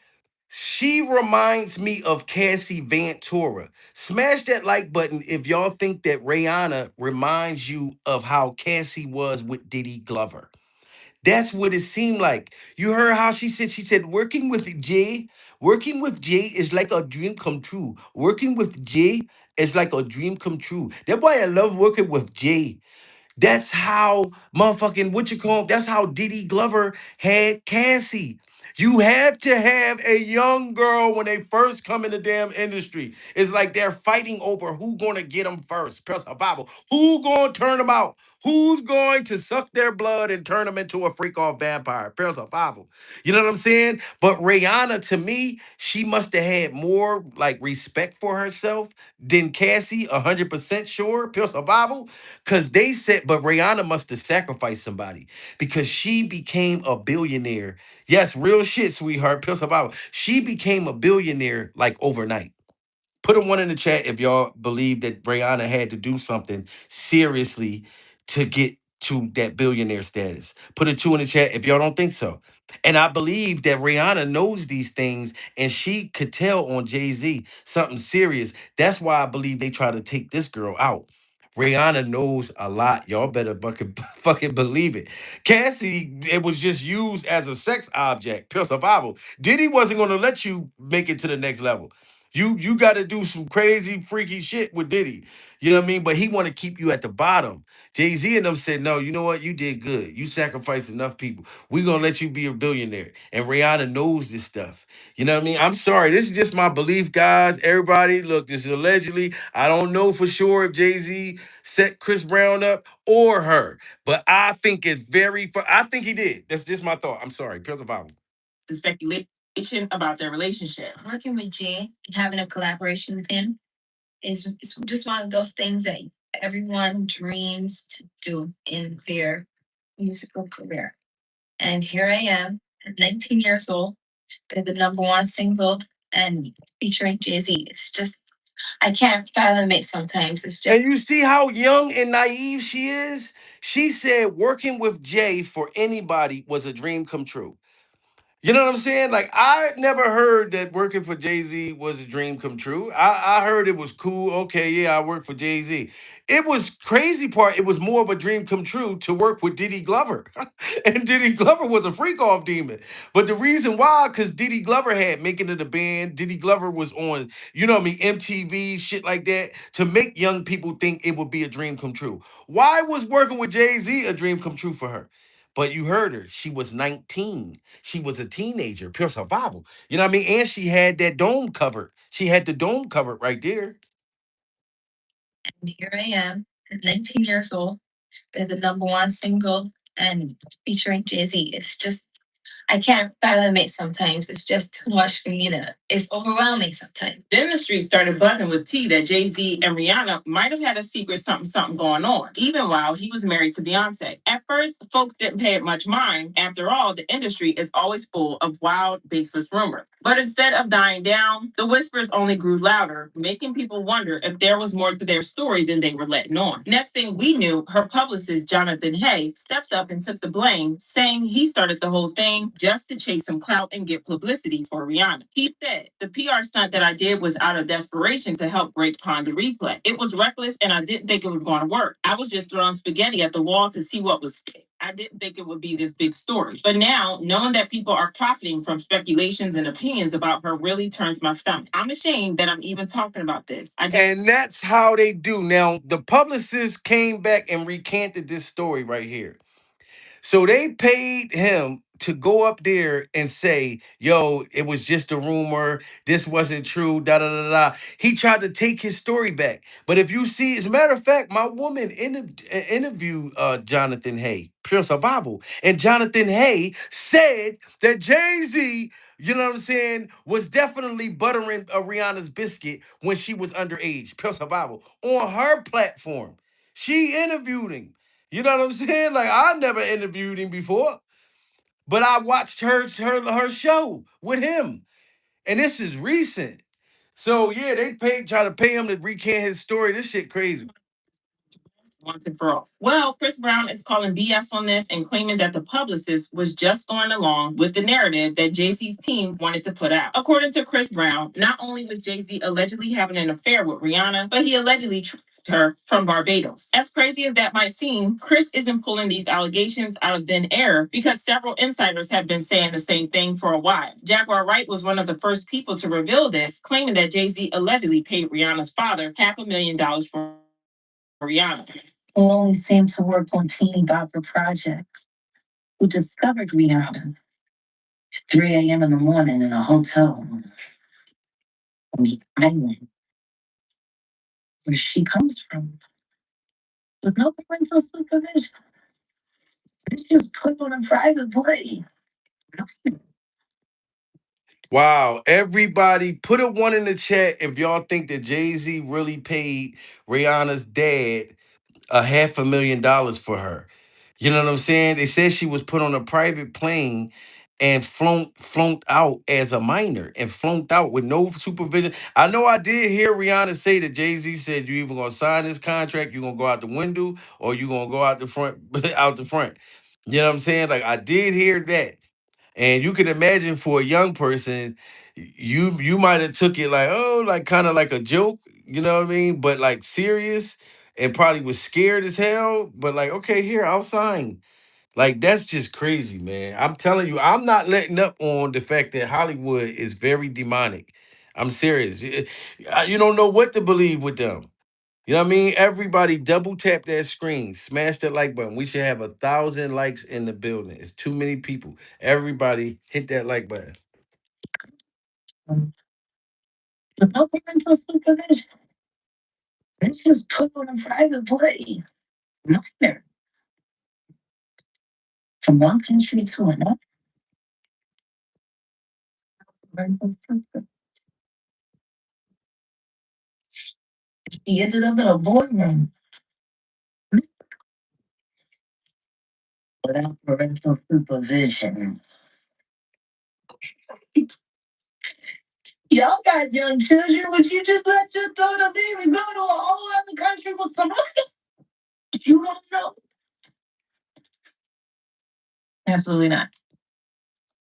She reminds me of Cassie Ventura. Smash that like button if y'all think that Rihanna reminds you of how Cassie was with Diddy Glover. That's what it seemed like. You heard how she said, working with Jay is like a dream come true. Working with Jay is like a dream come true. That's why I love working with Jay. That's how motherfucking what you call that's how Diddy Glover had Cassie. You have to have a young girl when they first come in the damn industry. It's like they're fighting over who gonna get them first. Pure survival. Who gonna turn them out? Who's going to suck their blood and turn them into a freak off vampire? Pure survival. You know what I'm saying? But Rihanna, to me, she must have had more like respect for herself than Cassie. 100% sure. Pure survival. Because they said, but Rihanna must have sacrificed somebody because she became a billionaire. Yes, real shit, sweetheart. Pure survival. She became a billionaire like overnight. Put a one in the chat if y'all believe that Rihanna had to do something seriously to get to that billionaire status. Put a two in the chat if y'all don't think so. And I believe that Rihanna knows these things and she could tell on Jay-Z something serious. That's why I believe they try to take this girl out. Rihanna knows a lot. Y'all better fucking believe it. Cassie, it was just used as a sex object, pure survival. Diddy wasn't gonna let you make it to the next level. You got to do some crazy, freaky shit with Diddy. You know what I mean? But he want to keep you at the bottom. Jay Z and them said, no, you know what? You did good. You sacrificed enough people. We're going to let you be a billionaire. And Rihanna knows this stuff. You know what I mean? I'm sorry. This is just my belief, guys. Everybody, look, this is allegedly. I don't know for sure if Jay Z set Chris Brown up or her. But I think it's I think he did. That's just my thought. I'm sorry. Pure survival. The speculation about their relationship. Working with Jay and having a collaboration with him is it's just one of those things that everyone dreams to do in their musical career. And here I am, at 19 years old, with the number one single and featuring Jay Z. It's just, I can't fathom it sometimes. It's just. And you see how young and naive she is? She said working with Jay for anybody was a dream come true. You know what I'm saying? Like I never heard that working for Jay Z was a dream come true. I heard it was cool. Okay, yeah, I work for Jay Z. It was crazy part. It was more of a dream come true to work with Diddy Glover, and Diddy Glover was a freak off demon. But the reason why, because Diddy Glover had making it a band. Diddy Glover was on, you know what I mean, MTV shit like that to make young people think it would be a dream come true. Why was working with Jay Z a dream come true for her? But you heard her. She was 19. She was a teenager, pure survival. You know what I mean? And she had that dome covered. She had the dome covered right there. And here I am, at 19 years old, with the number one single and featuring Jay Z. It's just, I can't fathom it sometimes. It's just too much for me to, it's overwhelming sometimes. Then the street started buzzing with tea that Jay Z and Rihanna might have had a secret something going on, even while he was married to Beyonce. At first, folks didn't pay it much mind. After all, the industry is always full of wild, baseless rumors. But instead of dying down, the whispers only grew louder, making people wonder if there was more to their story than they were letting on. Next thing we knew, her publicist, Jonathan Hay, stepped up and took the blame, saying he started the whole thing just to chase some clout and get publicity for Rihanna. He said, the PR stunt that I did was out of desperation to help break Pond the replay. It was reckless and I didn't think it was going to work. I was just throwing spaghetti at the wall to see what would stick. I didn't think it would be this big story. But now, knowing that people are profiting from speculations and opinions about her really turns my stomach. I'm ashamed that I'm even talking about this. And that's how they do. Now, the publicist came back and recanted this story right here. So they paid him to go up there and say, yo, it was just a rumor. This wasn't true. Da da da da. He tried to take his story back. But if you see, as a matter of fact, my woman interviewed Jonathan Hay, Pure Survival. And Jonathan Hay said that Jay-Z, you know what I'm saying, was definitely buttering Rihanna's biscuit when she was underage, Pure Survival, on her platform. She interviewed him. You know what I'm saying? Like I never interviewed him before, but I watched her show with him, and this is recent. So yeah, they try to pay him to recant his story. This shit crazy. Once and for all. Well, Chris Brown is calling BS on this and claiming that the publicist was just going along with the narrative that Jay-Z's team wanted to put out. According to Chris Brown, not only was Jay-Z allegedly having an affair with Rihanna, but he allegedly her from Barbados. As crazy as that might seem, Chris isn't pulling these allegations out of thin air because several insiders have been saying the same thing for a while. Jaguar Wright was one of the first people to reveal this, claiming that Jay-Z allegedly paid Rihanna's father $500,000 for Rihanna. Who only seemed to work on teeny bopper projects, who discovered Rihanna at 3 a.m. in the morning in a hotel room on the island where she comes from, with no parental supervision. It's just put on a private plane. Wow, everybody put a one in the chat if y'all think that Jay-Z really paid Rihanna's dad $500,000 for her. You know what I'm saying? They said she was put on a private plane and flown out as a minor and flown out with no supervision. I know I did hear Rihanna say that Jay-Z said you either gonna sign this contract, you're gonna go out the window, or you're gonna go out the front out the front. You know what I'm saying? Like I did hear that. And you can imagine for a young person, you might have took it like, oh, like kind of like a joke, you know what I mean? But like serious. and probably was scared as hell, but like, okay, here, I'll sign. Like, that's just crazy, man. I'm telling you, I'm not letting up on the fact that Hollywood is very demonic. I'm serious. You don't know what to believe with them. You know what I mean? Everybody double tap that screen, smash that like button. We should have 1,000 likes in the building. It's too many people. Everybody hit that like button. No parental supervision. It's just put on a private plane. Minor. From one country to another. He ended up in a boardroom without parental supervision. Y'all got young children, would you just let your daughter leave and go to a whole other country with some? You don't know. Absolutely not.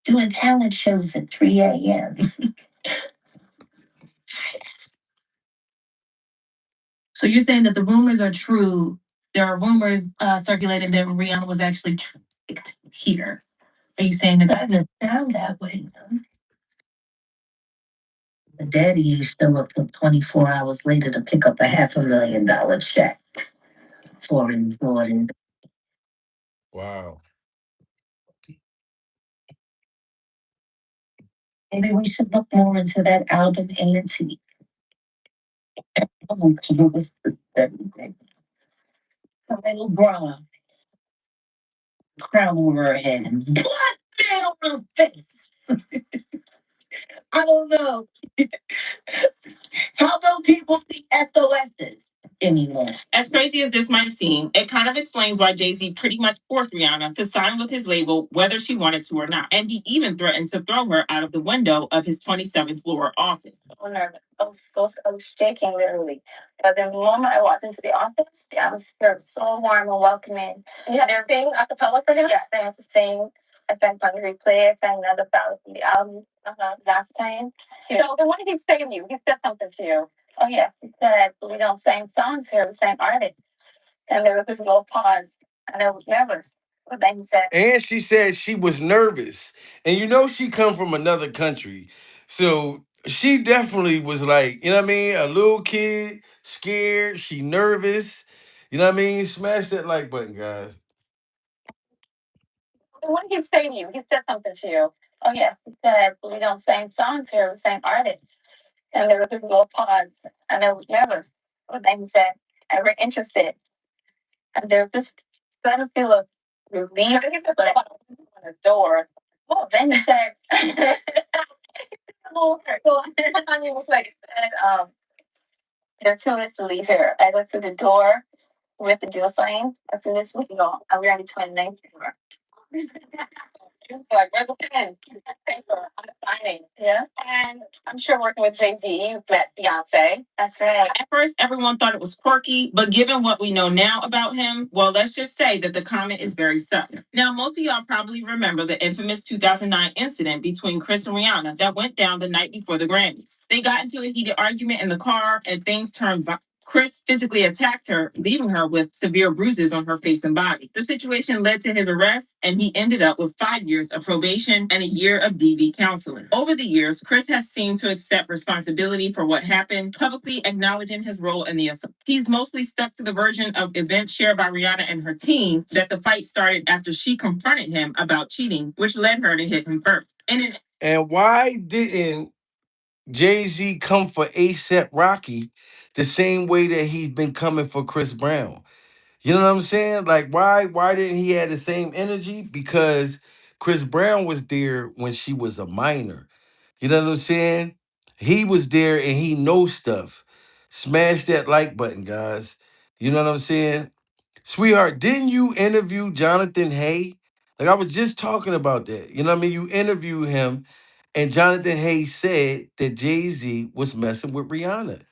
Doing talent shows at 3 a.m. So you're saying that the rumors are true. There are rumors circulating that Rihanna was actually tricked here. Are you saying that doesn't sound that way? No? The daddy is still up till 24 hours later to pick up a $500,000 check for Jordan. Wow. Maybe we should look more into that album A&T. Because it was a little bra, crown over her head, and blood man on her face. I don't know. How do people see SOSs anymore? As crazy as this might seem, it kind of explains why Jay-Z pretty much forced Rihanna to sign with his label, whether she wanted to or not. And he even threatened to throw her out of the window of his 27th floor office. I was shaking literally. But the moment I walked into the office, the atmosphere was so warm and welcoming. Yeah, they're being acapella for him? Yeah, they have to sing. I sang Hungry Play, I sang another ballad from the album last time. Yeah. So then what did he say to you? He said something to you. Oh yeah, he said we don't sing songs here, we sing artists. And there was this little pause, and I was nervous. But then he said, and she said she was nervous, and you know she come from another country, so she definitely was like, you know what I mean, a little kid, scared, she nervous. You know what I mean? Smash that like button, guys. What did he say to you? He said something to you. Oh yeah, he said we don't sing songs here, we sing artists. And there was this little pause, and I was nervous. But then he said, "I'm very interested." And there's this kind of feel of relief, but on the door. Oh, then he said, "Hello." And he was like, "There are 2 minutes to leave here." I go through the door with the deal sign. After this, we go. I'm ready 29th floor. Like, where's the pen? Paper. I'm signing. Yeah. And I'm sure working with Jay-Z, you met Beyonce. That's right. At first, everyone thought it was quirky, but given what we know now about him, well, let's just say that the comment is very subtle. Now, most of y'all probably remember the infamous 2009 incident between Chris and Rihanna that went down the night before the Grammys. They got into a heated argument in the car, and things turned Chris physically attacked her, leaving her with severe bruises on her face and body. The situation led to his arrest, and he ended up with 5 years of probation and a year of DV counseling. Over the years, Chris has seemed to accept responsibility for what happened, publicly acknowledging his role in the assault. He's mostly stuck to the version of events shared by Rihanna and her team that the fight started after she confronted him about cheating, which led her to hit him first. And why didn't Jay-Z come for ASAP Rocky the same way that he's been coming for Chris Brown? You know what I'm saying? Like, why didn't he have the same energy? Because Chris Brown was there when she was a minor. You know what I'm saying? He was there and he knows stuff. Smash that like button, guys. You know what I'm saying? Sweetheart, didn't you interview Jonathan Hay? Like, I was just talking about that. You know what I mean? You interviewed him, and Jonathan Hay said that Jay-Z was messing with Rihanna.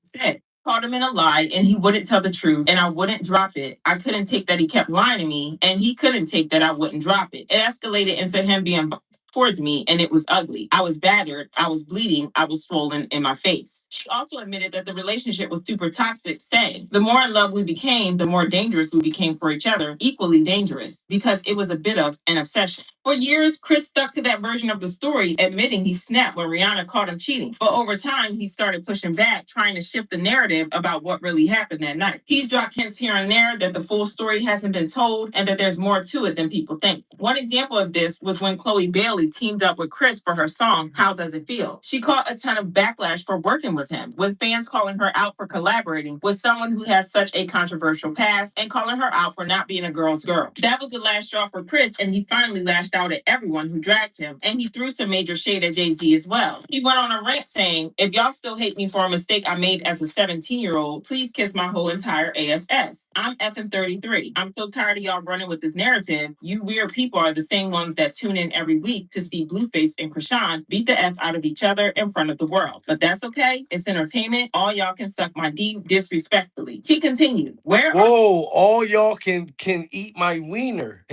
Said, caught him in a lie, and he wouldn't tell the truth, and I wouldn't drop it. I couldn't take that he kept lying to me, and he couldn't take that I wouldn't drop it. It escalated into him being towards me, and it was ugly. I was battered, I was bleeding, I was swollen in my face. She also admitted that the relationship was super toxic, saying, the more in love we became, the more dangerous we became for each other, equally dangerous, because it was a bit of an obsession. For years, Chris stuck to that version of the story, admitting he snapped when Rihanna caught him cheating. But over time, he started pushing back, trying to shift the narrative about what really happened that night. He's dropped hints here and there that the full story hasn't been told and that there's more to it than people think. One example of this was when Chloe Bailey teamed up with Chris for her song, How Does It Feel? She caught a ton of backlash for working with him, with fans calling her out for collaborating with someone who has such a controversial past and calling her out for not being a girl's girl. That was the last straw for Chris, and he finally lashed out at everyone who dragged him, and he threw some major shade at Jay-Z as well. He went on a rant saying, if y'all still hate me for a mistake I made as a 17-year-old, please kiss my whole entire ASS. I'm effing 33. I'm so tired of y'all running with this narrative. You weird people are the same ones that tune in every week to see Blueface and Krishan beat the F out of each other in front of the world. But that's okay. It's entertainment. All y'all can suck my D disrespectfully. He continued, Whoa, all y'all can eat my wiener.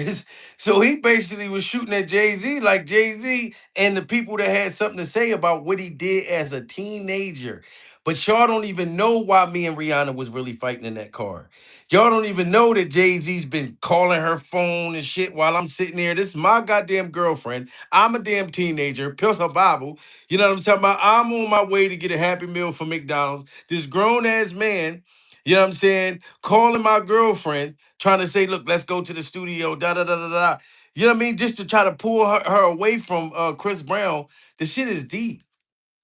So he basically was shooting at Jay-Z, like Jay-Z and the people that had something to say about what he did as a teenager. But y'all don't even know why me and Rihanna was really fighting in that car. Y'all don't even know that Jay-Z's been calling her phone and shit while I'm sitting there. This is my goddamn girlfriend. I'm a damn teenager, pure survival. You know what I'm talking about? I'm on my way to get a Happy Meal from McDonald's. This grown-ass man, you know what I'm saying, calling my girlfriend, trying to say, look, let's go to the studio, da da da da da. You know what I mean? Just to try to pull her away from Chris Brown. The shit is deep.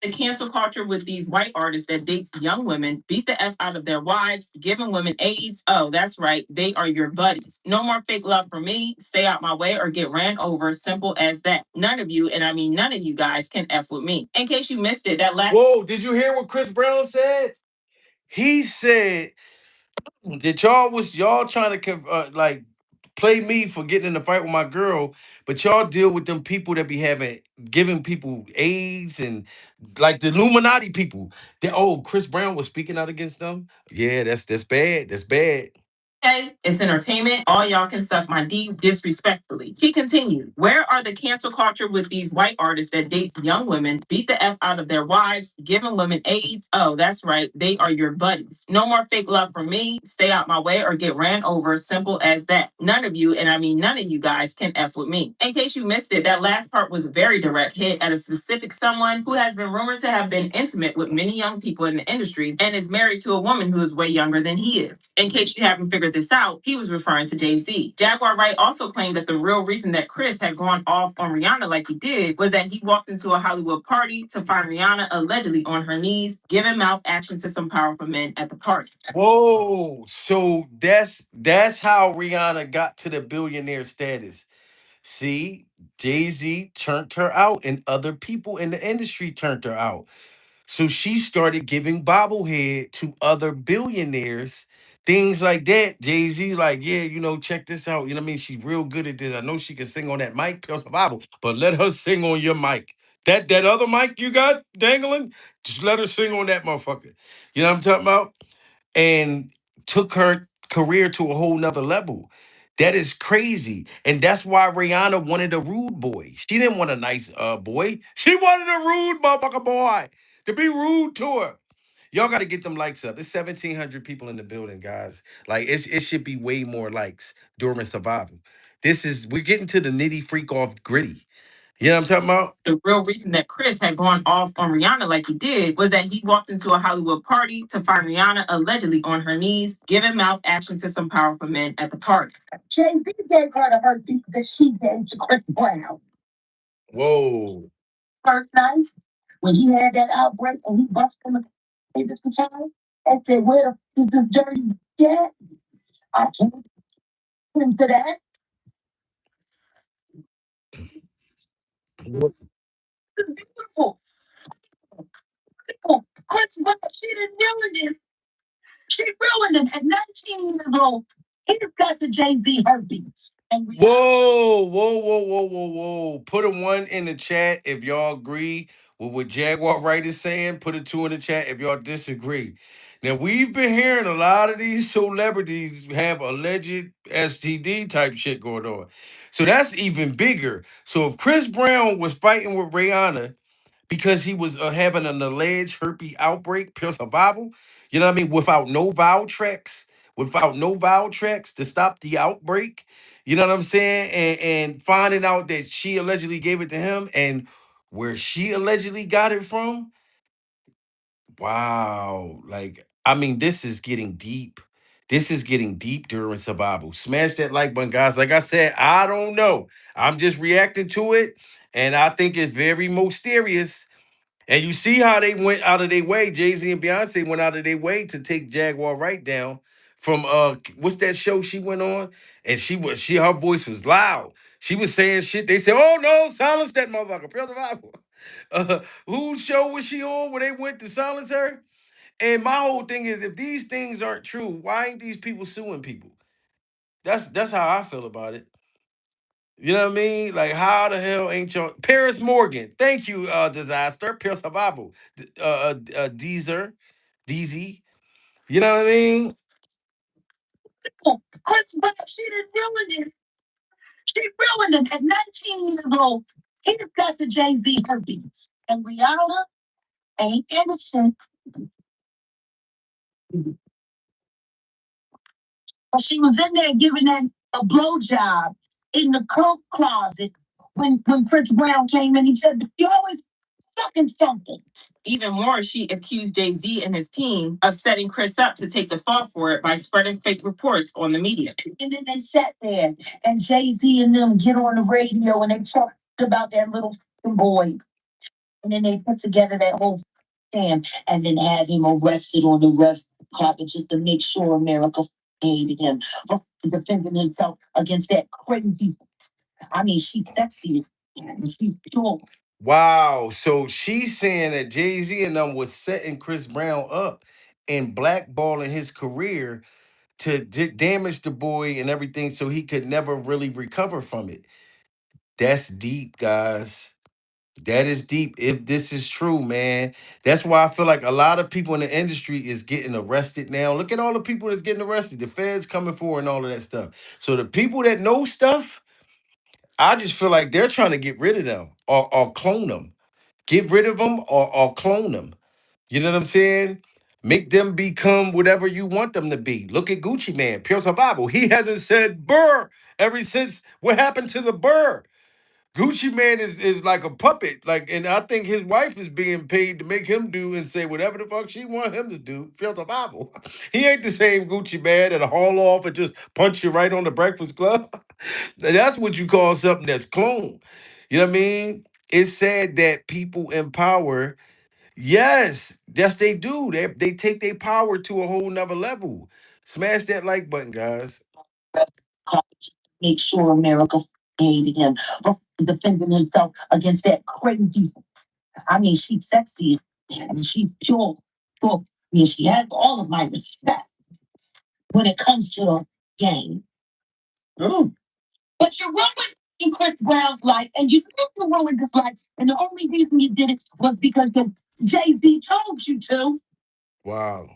The cancel culture with these white artists that dates young women, beat the F out of their wives, giving women AIDS. Oh, that's right. They are your buddies. No more fake love for me. Stay out my way or get ran over. Simple as that. None of you, and I mean none of you guys, can F with me. In case you missed it, that last. Whoa, did you hear what Chris Brown said? He said that y'all trying to like play me for getting in a fight with my girl, but y'all deal with them people that be giving people AIDS and like the Illuminati people. Chris Brown was speaking out against them. Yeah, that's bad. That's bad. Okay, it's entertainment. All y'all can suck my D disrespectfully. He continued, where are the cancel culture with these white artists that dates young women, beat the F out of their wives, giving women AIDS? Oh, that's right. They are your buddies. No more fake love for me. Stay out my way or get ran over. Simple as that. None of you, and I mean none of you guys, can F with me. In case you missed it, that last part was a very direct hit at a specific someone who has been rumored to have been intimate with many young people in the industry and is married to a woman who is way younger than he is. In case you haven't figured this out, he was referring to Jay-Z. Jaguar Wright also claimed that the real reason that Chris had gone off on Rihanna like he did was that he walked into a Hollywood party to find Rihanna allegedly on her knees, giving mouth action to some powerful men at the party. Whoa, so that's how Rihanna got to the billionaire status. See, Jay-Z turned her out, and other people in the industry turned her out. So she started giving bobblehead to other billionaires, things like that. Jay-Z, like, yeah, check this out. You know what I mean? She's real good at this. I know she can sing on that mic, Pure Survival, but let her sing on your mic. That other mic you got dangling, just let her sing on that motherfucker. You know what I'm talking about? And took her career to a whole nother level. That is crazy. And that's why Rihanna wanted a rude boy. She didn't want a nice boy. She wanted a rude motherfucker boy to be rude to her. Y'all got to get them likes up. There's 1,700 people in the building, guys. Like it should be way more likes during survival. We're getting to the nitty freak off gritty. You know what I'm talking about? The real reason that Chris had gone off on Rihanna like he did was that he walked into a Hollywood party to find Rihanna allegedly on her knees, giving mouth action to some powerful men at the party. Jay-Z gave her the heartbeat that she gave to Chris Brown. Whoa. First night, when he had that outbreak and he busted him in the child and said, where is the dirty cat? I can't into that. It's beautiful. Chris Brown, she didn't ruin it. She ruined it at 19 years old. He discussed the Jay-Z heartbeats. Whoa, whoa, whoa, whoa, whoa, whoa. Put a one in the chat if y'all agree with what Jaguar Wright is saying. Put a two in the chat if y'all disagree. Now we've been hearing a lot of these celebrities have alleged STD type shit going on. So that's even bigger. So if Chris Brown was fighting with Rihanna because he was having an alleged herpes outbreak, pure survival, you know what I mean, without no vial tracks to stop the outbreak, you know what I'm saying, and finding out that she allegedly gave it to him and where she allegedly got it from. Wow. Like, I mean, this is getting deep. This is getting deep during survival. Smash that like button, guys. Like I said, I don't know. I'm just reacting to it. And I think it's very mysterious. And you see how they went out of their way. Jay-Z and Beyonce went out of their way to take Jaguar right down from what's that show she went on? And her voice was loud. She was saying shit. They said, oh no, silence that motherfucker. Pure survival. Whose show was she on where they went to silence her? And my whole thing is, if these things aren't true, why ain't these people suing people? That's how I feel about it. You know what I mean? Like, how the hell ain't your Paris Morgan? Thank you, disaster. Pure survival. Deezer, DZ. You know what I mean? Chris Brown, she didn't ruin it. She ruined it at 19 years old. He got the Jay-Z herpes. And Rihanna ain't innocent. She was in there giving that a blowjob in the coat closet when Chris Brown came in. He said, "You always fucking something." Even more, she accused Jay-Z and his team of setting Chris up to take the fall for it by spreading fake reports on the media. And then they sat there, and Jay-Z and them get on the radio and they talked about that little boy. And then they put together that whole scam and then had him arrested on the red carpet just to make sure America hated him for defending himself against that crazy. I mean, she's sexy and she's pure. Wow. So she's saying that Jay-Z and them was setting Chris Brown up and blackballing his career to damage the boy and everything so he could never really recover from it. That's deep, guys. That is deep. If this is true, man, that's why I feel like a lot of people in the industry is getting arrested now. Look at all the people that's getting arrested. The feds coming for and all of that stuff. So the people that know stuff, I just feel like they're trying to get rid of them or clone them. Get rid of them or clone them. You know what I'm saying? Make them become whatever you want them to be. Look at Gucci Man, pure survival. He hasn't said burr ever since what happened to the burr. Gucci Man is like a puppet, like, and I think his wife is being paid to make him do and say whatever the fuck she want him to do. Feel the Bible. He ain't the same Gucci Man that'll haul off and just punch you right on the Breakfast Club. That's what you call something that's clone. You know what I mean? It's sad that people in power, yes, they do. They take their power to a whole nother level. Smash that like button, guys. Make sure America hated him for defending himself against that crazy. I mean, she's sexy and she's pure. Pure. I mean, she has all of my respect when it comes to the game. Mm. But you ruined Chris Brown's life, and you think you ruined his life, and the only reason you did it was because Jay-Z told you to. Wow.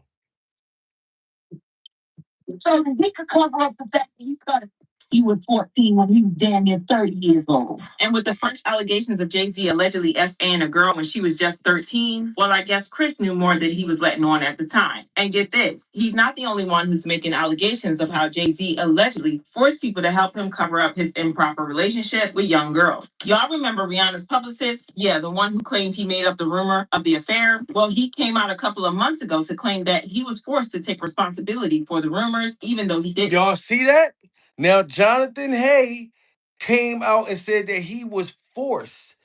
So that he could cover up the fact that he started. He was 14 when he was damn near 30 years old. And with the fresh allegations of Jay-Z allegedly SAing a girl when she was just 13, well, I guess Chris knew more than he was letting on at the time. And get this, he's not the only one who's making allegations of how Jay-Z allegedly forced people to help him cover up his improper relationship with young girls. Y'all remember Rihanna's publicist? Yeah, the one who claimed he made up the rumor of the affair. Well, he came out a couple of months ago to claim that he was forced to take responsibility for the rumors, even though he didn't. Y'all see that? Now, Jonathan Hay came out and said that he was forced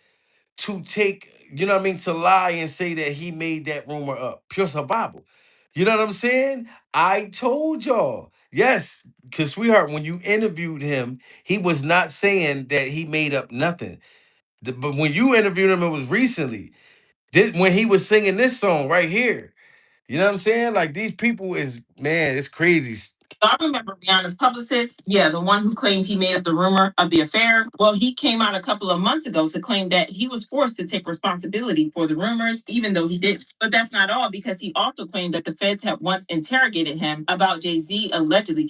to take, you know what I mean, to lie and say that he made that rumor up. Pure survival. You know what I'm saying? I told y'all. Yes, because sweetheart, when you interviewed him, he was not saying that he made up nothing. But when you interviewed him, it was recently. When he was singing this song right here. You know what I'm saying? Like these people is, man, it's crazy. Y'all remember Rihanna's publicist? Yeah, the one who claimed he made up the rumor of the affair. Well, he came out a couple of months ago to claim that he was forced to take responsibility for the rumors, even though he did. But that's not all, because he also claimed that the feds had once interrogated him about Jay-Z allegedly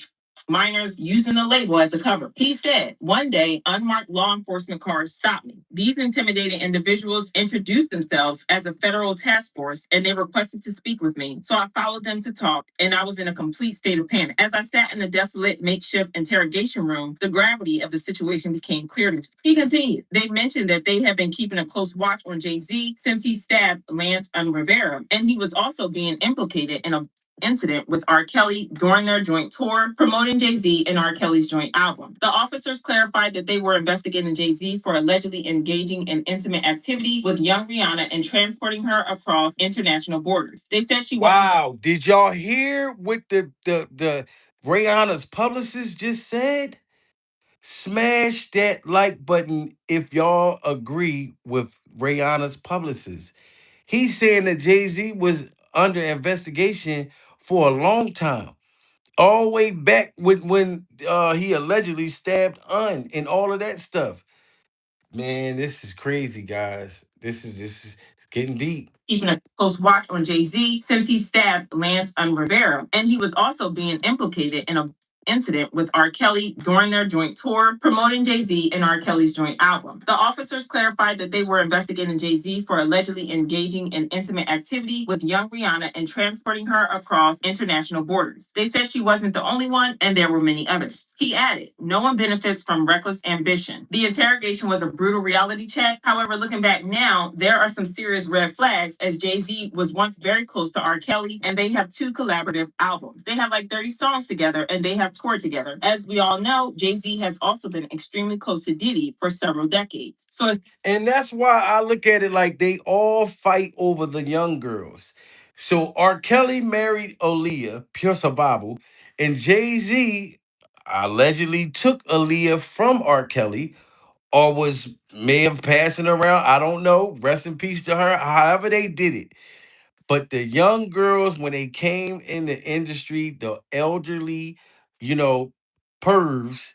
minors using the label as a cover. He said, one day, unmarked law enforcement cars stopped me. These intimidating individuals introduced themselves as a federal task force and they requested to speak with me. So I followed them to talk and I was in a complete state of panic. As I sat in the desolate makeshift interrogation room, the gravity of the situation became clear to me. He continued, they mentioned that they have been keeping a close watch on Jay-Z since he stabbed Lance Rivera, and he was also being implicated in a incident with R. Kelly during their joint tour promoting Jay-Z and R. Kelly's joint album. The officers clarified that they were investigating Jay-Z for allegedly engaging in intimate activity with young Rihanna and transporting her across international borders. They said she was Wow, did y'all hear what the Rihanna's publicist just said? Smash that like button if y'all agree with Rihanna's publicist. He's saying that Jay-Z was under investigation for a long time. All the way back when he allegedly stabbed Un and all of that stuff. Man, this is crazy, guys. This is it's getting deep. keeping a close watch on Jay-Z since he stabbed Lance Rivera, and he was also being implicated in a incident with R. Kelly during their joint tour promoting Jay-Z and R. Kelly's joint album. The officers clarified that they were investigating Jay-Z for allegedly engaging in intimate activity with young Rihanna and transporting her across international borders. They said she wasn't the only one and there were many others. He added, no one benefits from reckless ambition. The interrogation was a brutal reality check. However, looking back now, there are some serious red flags as Jay-Z was once very close to R. Kelly and they have two collaborative albums. They have like 30 songs together and they have toured together. As we all know, Jay-Z has also been extremely close to Diddy for several decades. And that's why I look at it like they all fight over the young girls. So R. Kelly married Aaliyah, pure survival, and Jay-Z allegedly took Aaliyah from R. Kelly or was may have passing around. I don't know. Rest in peace to her. However they did it. But the young girls, when they came in the industry, the elderly, you know, pervs,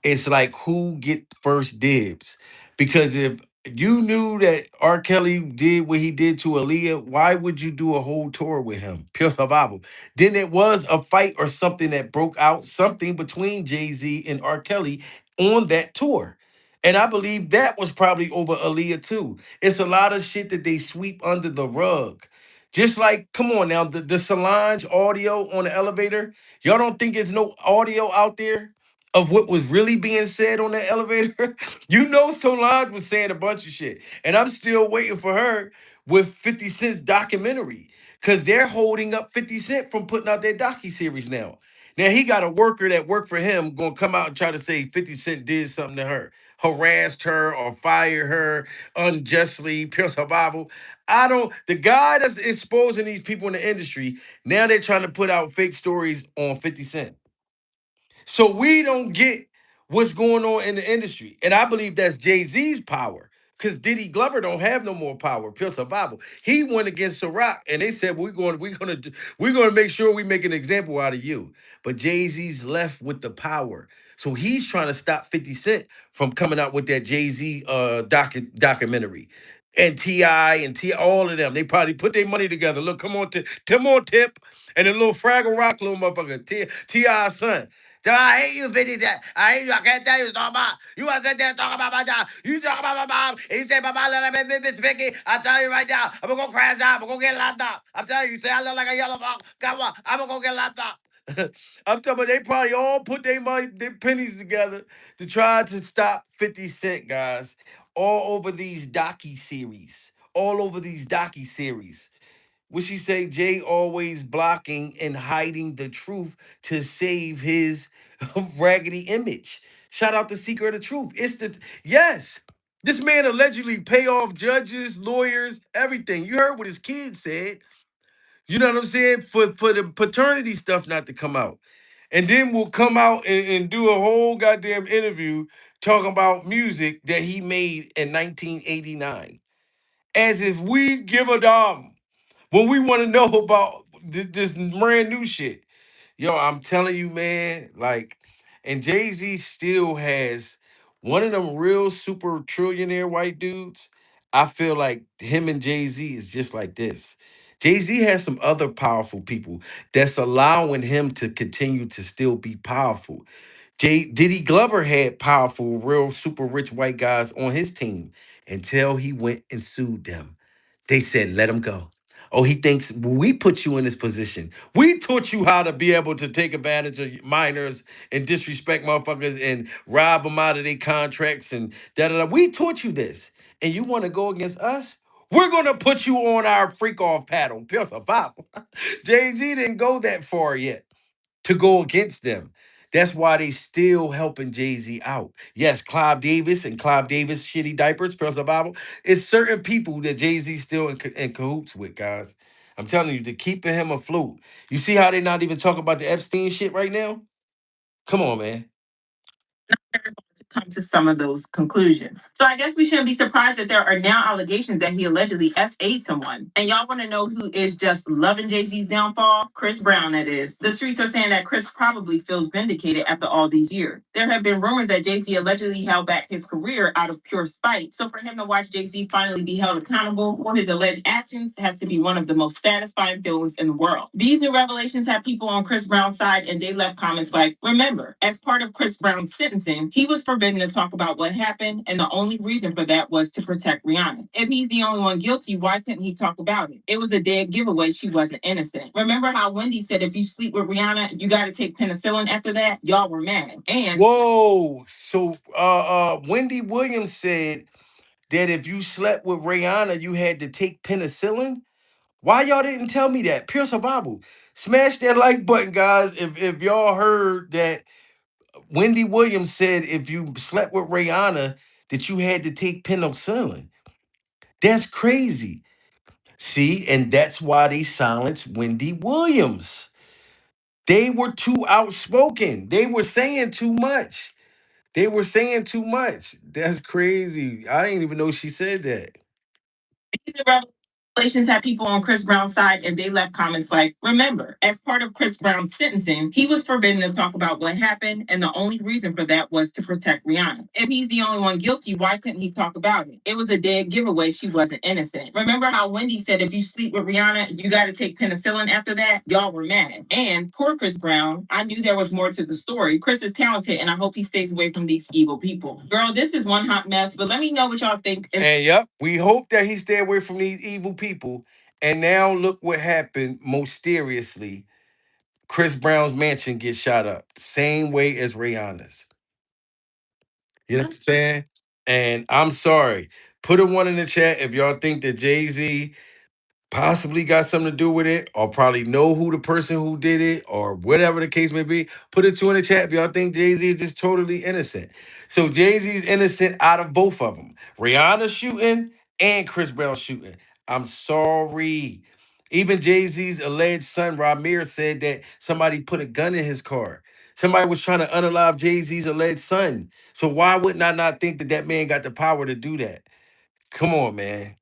it's like who get first dibs. Because if you knew that R. Kelly did what he did to Aaliyah, why would you do a whole tour with him? Pure survival. Then it was a fight or something that broke out, something between Jay-Z and R. Kelly on that tour. And I believe that was probably over Aaliyah too. It's a lot of shit that they sweep under the rug. Just like, come on now, the Solange audio on the elevator. Y'all don't think there's no audio out there of what was really being said on that elevator? You know Solange was saying a bunch of shit. And I'm still waiting for her with 50 Cent's documentary. Because they're holding up 50 Cent from putting out their docu-series now. Now he got a worker that worked for him gonna come out and try to say 50 Cent did something to her, harassed her or fired her unjustly, pure survival. I don't, the guy that's exposing these people in the industry, now they're trying to put out fake stories on 50 Cent. So we don't get what's going on in the industry. And I believe that's Jay-Z's power. Because Diddy Glover don't have no more power. Pure survival. He went against Ciroc and they said we're gonna make sure we make an example out of you. But Jay-Z's left with the power. So he's trying to stop 50 Cent from coming out with that Jay-Z documentary. And T.I. and T all of them. They probably put their money together. Look, come on, Tip. And the little Fraggle Rock little motherfucker, T.I.'s son. So I hate you, 50 Cent. I hate you. I can't tell you talk about. You want to sit there and talk about my job. You talk about my mom. And you say, my mom let me Miss Vicky. I tell you right now, I'm going to go crash out. I'm going to get locked up. I'm telling you, you say I look like a yellow dog. Come on. I'm going to go get locked up. I'm talking about they probably all put their money, their pennies together to try to stop 50 Cent, guys. All over these docu-series. All over these docu-series. What she say? Jay always blocking and hiding the truth to save his raggedy image. Shout out to Seeker of the Truth. It's the yes. This man allegedly pay off judges, lawyers, everything. You heard what his kids said. You know what I'm saying? For the paternity stuff not to come out. And then we'll come out and do a whole goddamn interview talking about music that he made in 1989. As if we give a damn when we want to know about this brand new shit. Yo, I'm telling you, man, like, and Jay-Z still has one of them real super trillionaire white dudes. I feel like him and Jay-Z is just like this. Jay-Z has some other powerful people that's allowing him to continue to still be powerful. Diddy Glover had powerful, real super rich white guys on his team until he went and sued them. They said, let him go. Oh, he thinks we put you in this position. We taught you how to be able to take advantage of minors and disrespect motherfuckers and rob them out of their contracts and da da da. We taught you this. And you want to go against us? We're going to put you on our freak off paddle. Pure survival. Jay-Z didn't go that far yet to go against them. That's why they still helping Jay-Z out. Yes, Clive Davis, shitty diapers, Pearl Survival. It's certain people that Jay-Z still in cahoots with, guys. I'm telling you, they're keeping him afloat. You see how they not even talking about the Epstein shit right now? Come on, man. To come to some of those conclusions. So I guess we shouldn't be surprised that there are now allegations that he allegedly S8 someone. And y'all want to know who is just loving Jay-Z's downfall? Chris Brown, that is. The streets are saying that Chris probably feels vindicated after all these years. There have been rumors that Jay-Z allegedly held back his career out of pure spite. So for him to watch Jay-Z finally be held accountable for his alleged actions has to be one of the most satisfying feelings in the world. These new revelations have people on Chris Brown's side, and they left comments like, remember, as part of Chris Brown's sentencing, he was forbidden to talk about what happened, and the only reason for that was to protect Rihanna. If he's the only one guilty, why couldn't he talk about it? It was a dead giveaway she wasn't innocent. Remember how Wendy said if you sleep with Rihanna, you gotta take penicillin after that? Y'all were mad. And Whoa. So Wendy Williams said that if you slept with Rihanna, you had to take penicillin. Why y'all didn't tell me that? Pure survival. Smash that like button, guys. If y'all heard that Wendy Williams said if you slept with Rihanna that you had to take penicillin. That's crazy. See, and that's why they silenced Wendy Williams. They were too outspoken. They were saying too much. They were saying too much. That's crazy. I didn't even know she said that. these new revelations have people on Chris Brown's side, and they left comments like, remember, as part of Chris Brown's sentencing, he was forbidden to talk about what happened, and the only reason for that was to protect Rihanna. If he's the only one guilty, why couldn't he talk about it? It was a dead giveaway she wasn't innocent. Remember how Wendy said if you sleep with Rihanna, you got to take penicillin after that? Y'all were mad. And poor Chris Brown, I knew there was more to the story. Chris is talented, and I hope he stays away from these evil people. Girl, this is one hot mess, but let me know what y'all think. And yep, we hope that he stay away from these evil people. And now look what happened mysteriously. Chris Brown's mansion gets shot up. Same way as Rihanna's. You know what I'm saying? And I'm sorry. Put a one in the chat if y'all think that Jay-Z possibly got something to do with it, or probably know who the person who did it, or whatever the case may be. Put a two in the chat if y'all think Jay-Z is just totally innocent. So Jay-Z's innocent out of both of them. Rihanna shooting and Chris Brown shooting. I'm sorry. Even Jay-Z's alleged son, Ramir, said that somebody put a gun in his car. Somebody was trying to unalive Jay-Z's alleged son. So why wouldn't I not think that that man got the power to do that? Come on, man.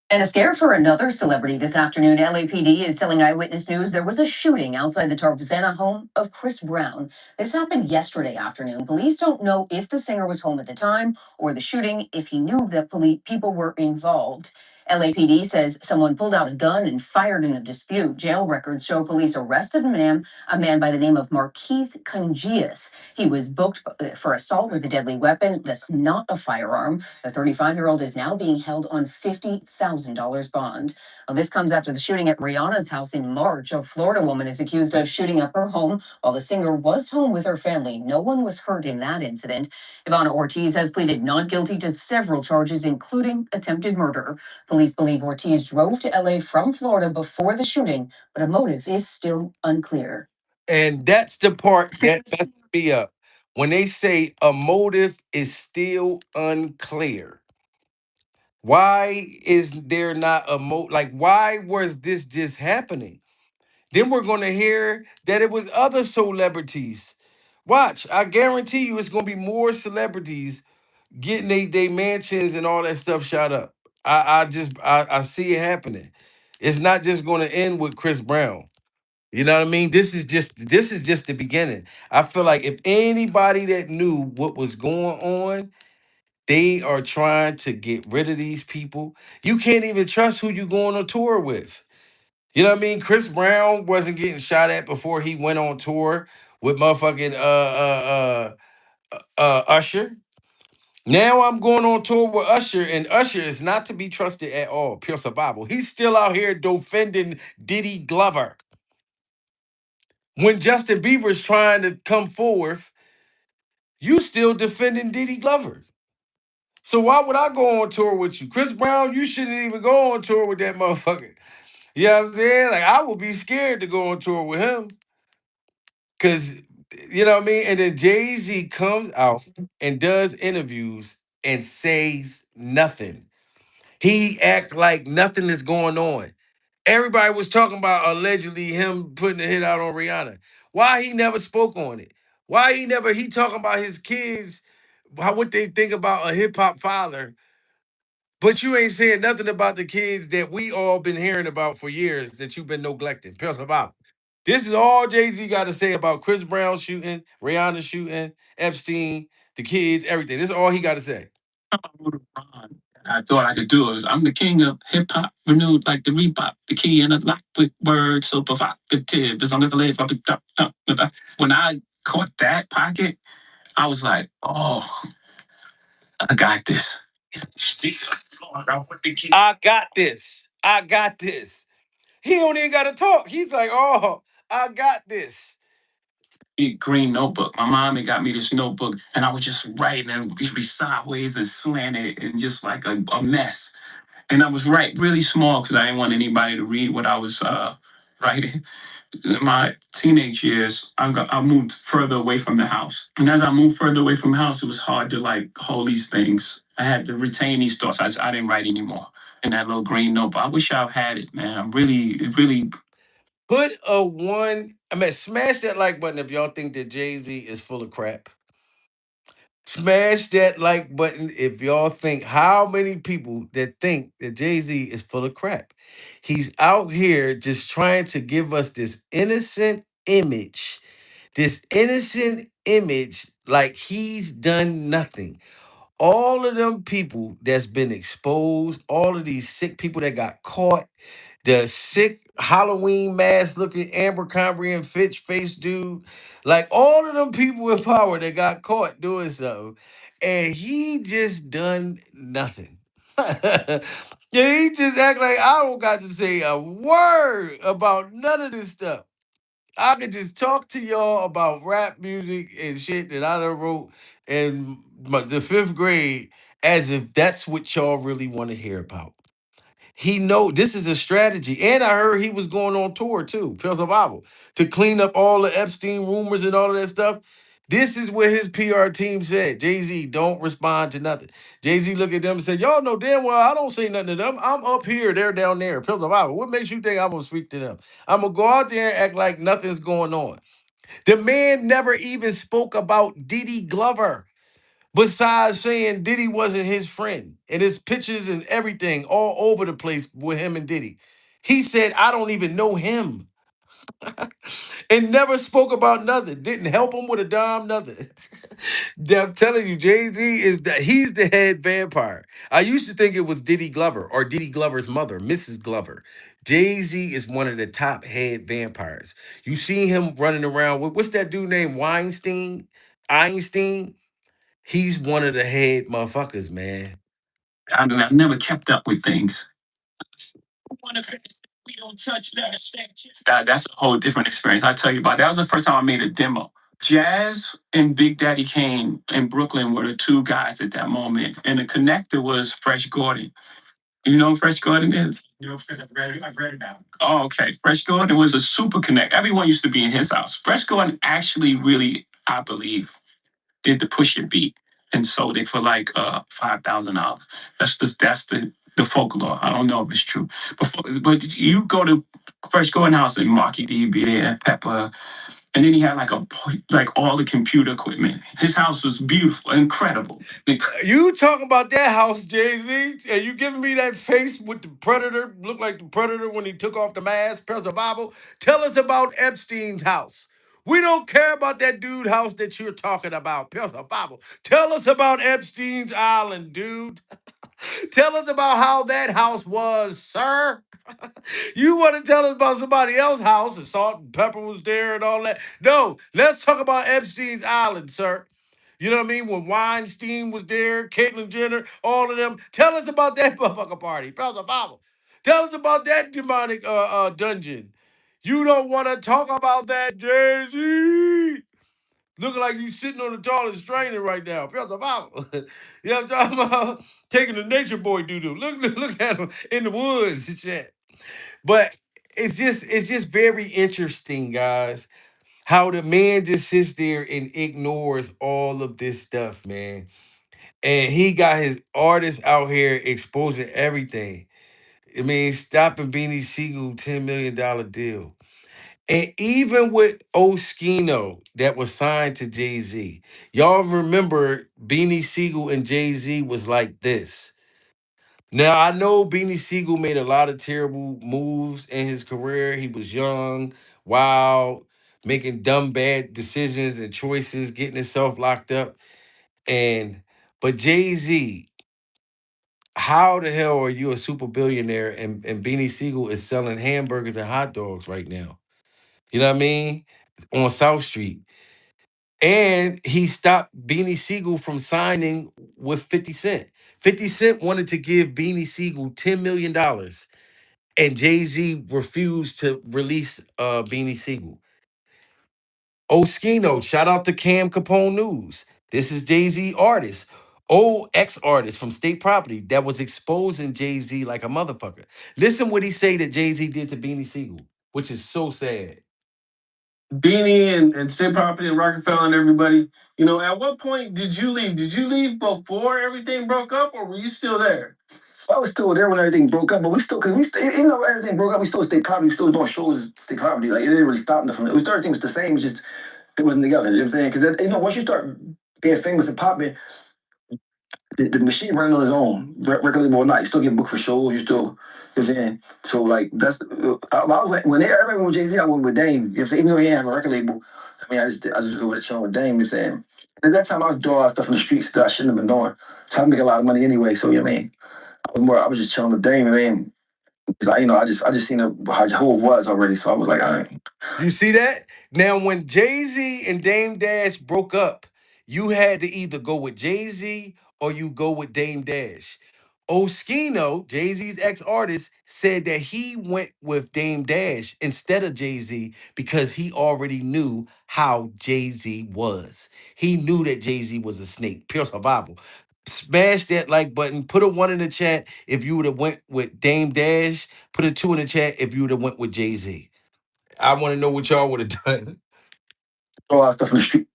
And a scare for another celebrity this afternoon. LAPD is telling Eyewitness News there was a shooting outside the Tarzana home of Chris Brown. This happened yesterday afternoon. Police don't know if the singer was home at the time or the shooting, if he knew that people were involved. LAPD says someone pulled out a gun and fired in a dispute. Jail records show police arrested a man by the name of Markeith Congius. He was booked for assault with a deadly weapon that's not a firearm. The 35-year-old is now being held on $50,000 bond. Well, this comes after the shooting at Rihanna's house in March. A Florida woman is accused of shooting up her home while the singer was home with her family. No one was hurt in that incident. Ivana Ortiz has pleaded not guilty to several charges, including attempted murder. Police believe Ortiz drove to LA from Florida before the shooting, but a motive is still unclear. And that's the part that messes me up. When they say a motive is still unclear. Why is there not a like why was this just happening? Then we're gonna hear that it was other celebrities. Watch, I guarantee you it's gonna be more celebrities getting they mansions and all that stuff shot up. I see it happening. It's not just gonna end with Chris Brown. You know what I mean? This is just the beginning. I feel like if anybody that knew what was going on, they are trying to get rid of these people. You can't even trust who you going on tour with. You know what I mean? Chris Brown wasn't getting shot at before he went on tour with motherfucking Usher. Now I'm going on tour with Usher, and Usher is not to be trusted at all. Pure survival. He's still out here defending Diddy Glover. When Justin Bieber's trying to come forth, you still defending Diddy Glover. So why would I go on tour with you? Chris Brown, you shouldn't even go on tour with that motherfucker. You know what I'm saying? Like, I would be scared to go on tour with him. Cause you know what I mean? And then Jay-Z comes out and does interviews and says nothing. He act like nothing is going on. Everybody was talking about allegedly him putting a hit out on Rihanna. Why he never spoke on it? Why he talking about his kids, how what they think about a hip hop father, but you ain't saying nothing about the kids that we all been hearing about for years that you've been neglecting. Pills about. This is all Jay-Z got to say about Chris Brown shooting, Rihanna shooting, Epstein, the kids, everything. This is all he got to say. I thought I could do it. I'm the king of hip hop, renewed like the Reebok, the key and a lock with words so provocative. As long as I live, I'll be top, top, top. When I caught that pocket, I was like, oh, I got this. I got this. I got this. He don't even got to talk. He's like, oh, I got this. Big green notebook. My mom had got me this notebook, and I was just writing and it'd be sideways and slanted and just like a mess. And I was writing really small because I didn't want anybody to read what I was writing. In my teenage years, I moved further away from the house. And as I moved further away from the house, it was hard to like hold these things. I had to retain these thoughts. I didn't write anymore in that little green notebook. I wish I had it, man. It really. Put a one, smash that like button if y'all think that Jay-Z is full of crap. Smash that like button if y'all think how many people that think that Jay-Z is full of crap. He's out here just trying to give us this innocent image like he's done nothing. All of them people that's been exposed, all of these sick people that got caught, the sick Halloween mask looking Abercrombie and Fitch face dude, like all of them people in power that got caught doing something, and he just done nothing. Yeah, he just act like I don't got to say a word about none of this stuff. I could just talk to y'all about rap music and shit that I done wrote in the fifth grade as if that's what y'all really want to hear about. He know this is a strategy, and I heard he was going on tour too, Pure Survival, to clean up all the Epstein rumors and all of that stuff. This is what his PR team said. Jay-Z don't respond to nothing. Jay-Z look at them and said, "Y'all know damn well I don't say nothing to them. I'm up here, they're down there. Pure Survival. What makes you think I'm gonna speak to them? I'm gonna go out there and act like nothing's going on." The man never even spoke about Diddy Glover. Besides saying Diddy wasn't his friend and his pictures and everything all over the place with him and Diddy. He said, I don't even know him. And never spoke about nothing. Didn't help him with a dime, nothing. I'm telling you, Jay-Z he's the head vampire. I used to think it was Diddy Glover or Diddy Glover's mother, Mrs. Glover. Jay-Z is one of the top head vampires. You see him running around with what's that dude named Weinstein? Einstein? He's one of the head motherfuckers, man. I never kept up with things. We don't touch that's a whole different experience. I tell you about that was the first time I made a demo. Jazz and Big Daddy Kane in Brooklyn were the two guys at that moment, and the connector was Fresh Gordon. You know who Fresh Gordon is? You know, because I've read about him. Oh, okay. Fresh Gordon was a super connect. Everyone used to be in his house. Fresh Gordon actually really, I believe, did the push it beat and sold it for like $5,000. That's the folklore. I don't know if it's true, but you go to Fresh Gordon House and Marky D be there, Pepper, And then he had like all the computer equipment. His house was beautiful, incredible. You talking about that house, Jay-Z, and you giving me that face with the predator, look like the predator when he took off the mask, Pure Survival. Tell us about Epstein's house. We don't care about that dude house that you're talking about, Pure Survival. Tell us about Epstein's Island, dude. Tell us about how that house was, sir. You want to tell us about somebody else's house and salt and pepper was there and all that. No, let's talk about Epstein's Island, sir. You know what I mean? When Weinstein was there, Caitlyn Jenner, all of them. Tell us about that motherfucker party. Pastor Bible. Tell us about that demonic dungeon. You don't want to talk about that, Jay-Z. Looking like you sitting on the toilet straining right now. Pastor Bible. You know what I'm talking about? Taking the nature boy doo-doo. Look at him in the woods and shit. But it's just very interesting, guys, how the man just sits there and ignores all of this stuff, man. And he got his artists out here exposing everything. I mean, stopping Beanie Siegel $10 million deal. And even with Oskino that was signed to Jay-Z, y'all remember Beanie Siegel and Jay-Z was like this. Now I know Beanie Siegel made a lot of terrible moves in his career. He was young, wild, making dumb bad decisions and choices, getting himself locked up. And but Jay-Z, how the hell are you a super billionaire and Beanie Siegel is selling hamburgers and hot dogs right now? You know what I mean? On South Street. And he stopped Beanie Siegel from signing with 50 Cent. 50 Cent wanted to give Beanie Siegel $10 million, and Jay-Z refused to release Beanie Siegel. Oskino, shout out to Cam Capone News. This is Jay-Z artist, old ex-artist from State Property that was exposing Jay-Z like a motherfucker. Listen what he say that Jay-Z did to Beanie Siegel, which is so sad. Beanie and State Property and Rockefeller and everybody, at what point did you leave? Did you leave before everything broke up, or were you still there? I was still there when everything broke up, but we still, even though everything broke up, we still stayed property. We still doing shows, stay property. Like, it didn't really stop nothing. It was, everything was the same. It's just, it wasn't together. You know what I'm saying? Because, once you start being famous and popping, the machine running on its own. Record label or not, you still get booked for shows. You still, you know what I'm saying? So, like, that's, I was like, when everybody went with Jay-Z, I went with Dame. You know what I'm saying? Even though he didn't have a record label, I mean, I just went chilling with Dame. You know what I'm saying? At that time, I was doing a lot of stuff in the streets that I shouldn't have been doing. So I make a lot of money anyway. So, you know what I mean? I was just chilling with Dame. I mean, 'cause I just seen who it was already. So I was like, all right. You see that? Now, when Jay-Z and Dame Dash broke up, you had to either go with Jay-Z or you go with Dame Dash. Oskino, Jay-Z's ex-artist, said that he went with Dame Dash instead of Jay-Z because he already knew how Jay-Z was. He knew that Jay-Z was a snake, pure survival. Smash that like button. Put a one in the chat if you would have went with Dame Dash. Put a two in the chat if you would have went with Jay-Z. I want to know what y'all would have done. A lot of stuff in the streets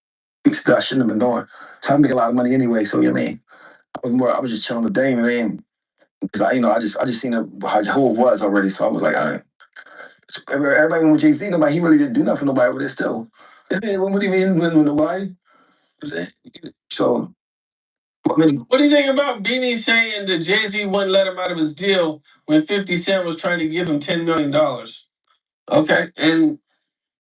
that I shouldn't have been doing. So I make a lot of money anyway. So, you know what I mean? I was just chilling with Dame. I mean, because I just seen who it was already. So I was like, all right. So everybody went with Jay-Z. Nobody, he really didn't do nothing for nobody over there still. I mean, what do you mean with nobody? You know what I'm saying? So, I mean, what do you think about Beanie saying that Jay-Z wouldn't let him out of his deal when 50 Cent was trying to give him $10 million? Okay. And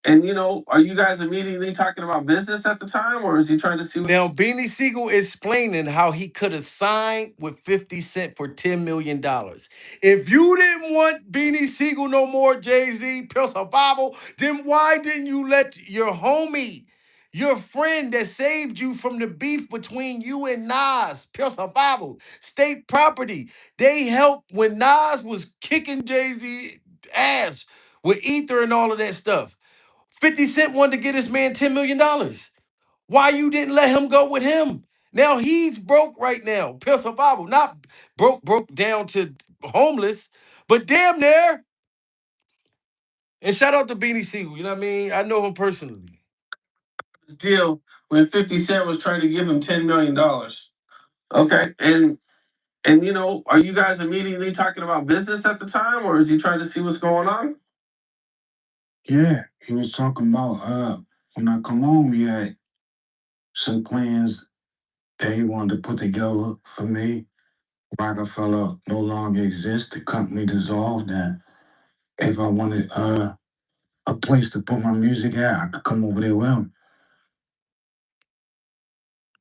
are you guys immediately talking about business at the time, or is he trying to see? Now, Beanie Siegel explaining how he could have signed with 50 Cent for $10 million. If you didn't want Beanie Siegel no more, Jay-Z, Pure Survival, then why didn't you let your homie, your friend that saved you from the beef between you and Nas, Pure Survival, State Property, they helped when Nas was kicking Jay-Z ass with Ether and all of that stuff. 50 Cent wanted to get this man $10 million. Why you didn't let him go with him? Now he's broke right now. Pure survival. Not broke down to homeless, but damn near. And shout out to Beanie Siegel. You know what I mean? I know him personally. This deal when 50 Cent was trying to give him $10 million. Okay. And are you guys immediately talking about business at the time, or is he trying to see what's going on? Yeah, he was talking about When I come home, he had some plans that he wanted to put together for me. Rockefeller no longer exists. The company dissolved, and if I wanted a place to put my music at, I could come over there with him.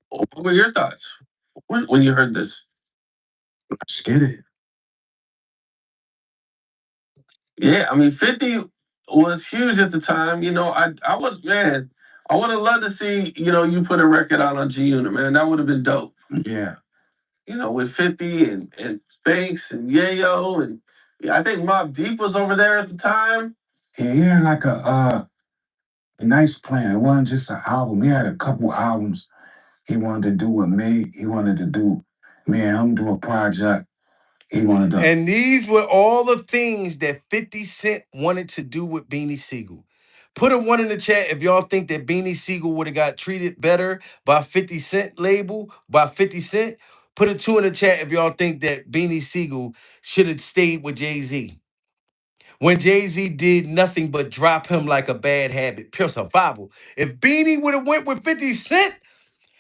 What were your thoughts when you heard this? Scared it. Yeah, I mean, 50 was huge at the time. You know, I would, man, I would have loved to see, you put a record out on G Unit, man. That would have been dope. Yeah. With 50 and Banks and Yayo and yeah, I think Mobb Deep was over there at the time. Yeah, he had like a nice plan. It wasn't just an album. He had a couple albums he wanted to do with me. He wanted to do me and him do a project. He wanted to. And these were all the things that 50 Cent wanted to do with Beanie Siegel. Put a one in the chat if y'all think that Beanie Siegel would have got treated better by 50 Cent label, by 50 Cent. Put a two in the chat if y'all think that Beanie Siegel should have stayed with Jay-Z. When Jay-Z did nothing but drop him like a bad habit, pure survival. If Beanie would have went with 50 Cent,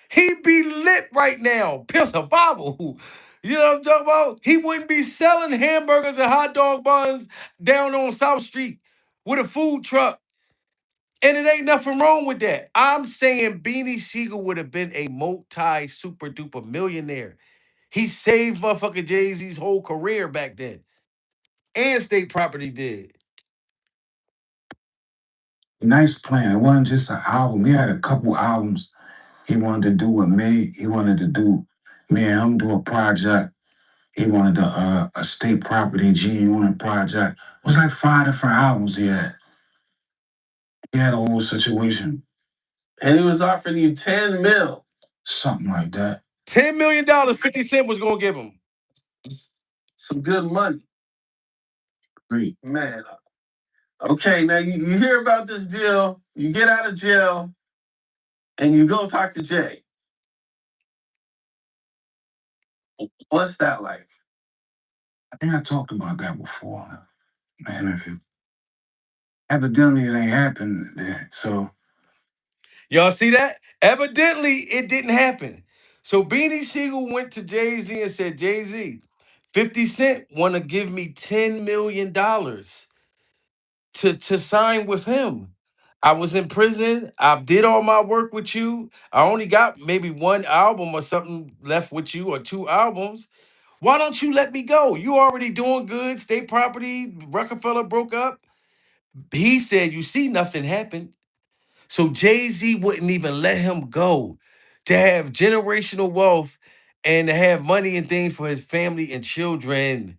he'd be lit right now. Pure survival. You know what I'm talking about? He wouldn't be selling hamburgers and hot dog buns down on South Street with a food truck. And it ain't nothing wrong with that. I'm saying Beanie Siegel would have been a multi super duper millionaire. He saved motherfucker Jay-Z's whole career back then. And State Property did. Nice plan. It wasn't just an album. He had a couple albums he wanted to do with me. He wanted to do me and him do a project. He wanted a State Property G Unit project. It was like 5 different albums he had. He had a whole situation. And he was offering you 10 mil. Something like that. $10 million 50 Cent was going to give him. It's some good money. Great. Man. Okay, now you hear about this deal, you get out of jail, and you go talk to Jay. What's that like? I think I talked about that before in the interview. Evidently, it ain't happened then. So, Y'all see that? Evidently, it didn't happen. So Beanie Siegel went to Jay-Z and said, Jay-Z, 50 Cent want to give me $10 million to sign with him. I was in prison. I did all my work with you. I only got maybe one album or something left with you or two albums. Why don't you let me go? You already doing good. State Property, Rockefeller broke up. He said, you see, nothing happened. So Jay-Z wouldn't even let him go to have generational wealth and to have money and things for his family and children.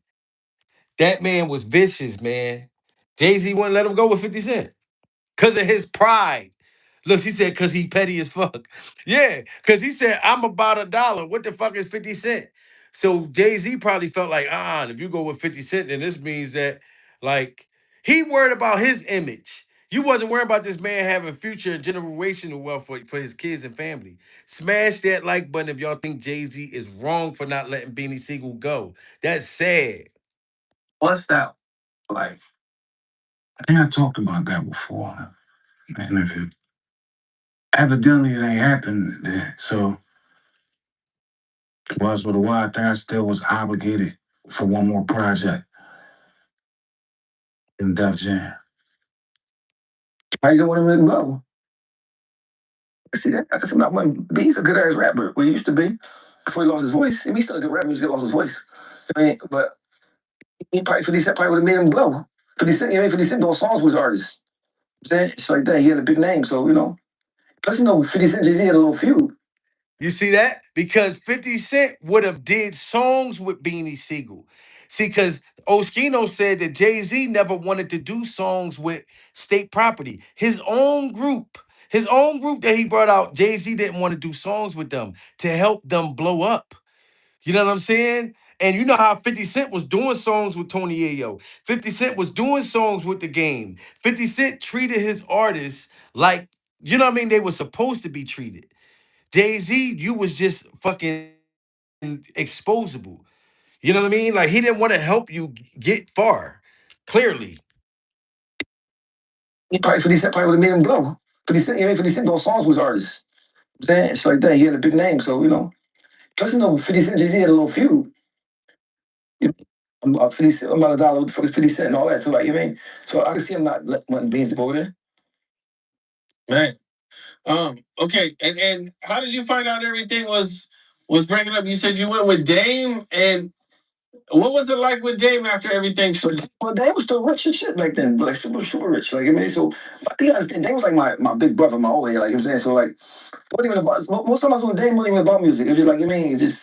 That man was vicious, man. Jay-Z wouldn't let him go with 50 Cent because of his pride. Look, he said, because he petty as fuck. Yeah, because he said, I'm about $1. What the fuck is 50 Cent? So Jay-Z probably felt like, if you go with 50 Cent, then this means that, like, he worried about his image. You wasn't worried about this man having future and generational wealth for his kids and family. Smash that like button if y'all think Jay-Z is wrong for not letting Beanie Siegel go. That's sad. what's that like? I think I talked about that before in the interview. Evidently, it ain't happened then. So, was what it was. I think I still was obligated for one more project in Def Jam. How you want him to go? See that? That's not one. He's a good ass rapper. Well, he used to be before he lost his voice. And he's still a good rapper. He just lost his voice. I mean, but he probably 50 Cent probably would have made him blow. 50 Cent, 50 Cent doing songs with his artists. You know what I'm saying? It's like that. He had a big name, so Plus, 50 Cent Jay-Z had a little feud. You see that? Because 50 Cent would have did songs with Beanie Siegel. See, because Oskino said that Jay-Z never wanted to do songs with State Property. His own group that he brought out, Jay-Z didn't want to do songs with them to help them blow up. You know what I'm saying? And you know how 50 Cent was doing songs with Tony Ayo. 50 Cent was doing songs with The Game. 50 Cent treated his artists like, you know what I mean, they were supposed to be treated. Jay-Z, you was just fucking exposable. You know what I mean? Like he didn't want to help you get far. Clearly. He probably 50 Cent probably would have made him blow. 50 Cent, you know, 50 Cent those songs was artists. You know what I'm saying? It's like that. He had a big name, so you know. Plus, you know, 50 Cent, Jay Z had a little feud. You know, I'm about 50 Cent, I'm about a dollar with 50 Cent and all that. So like, you know what I mean? So I can see him not wanting Beans to go there. Right. Okay, and how did you find out everything was breaking up? You said you went with Dame, and what was it like with Dame after everything? So, well, Dame was still rich and shit back then, like super rich. Like I mean, so I think I understand. Dame was like my big brother, my old head. Like you know what I'm saying. So like, it wasn't even about most time I was with Dame, wasn't even about music. It was just like you know what I mean, it just.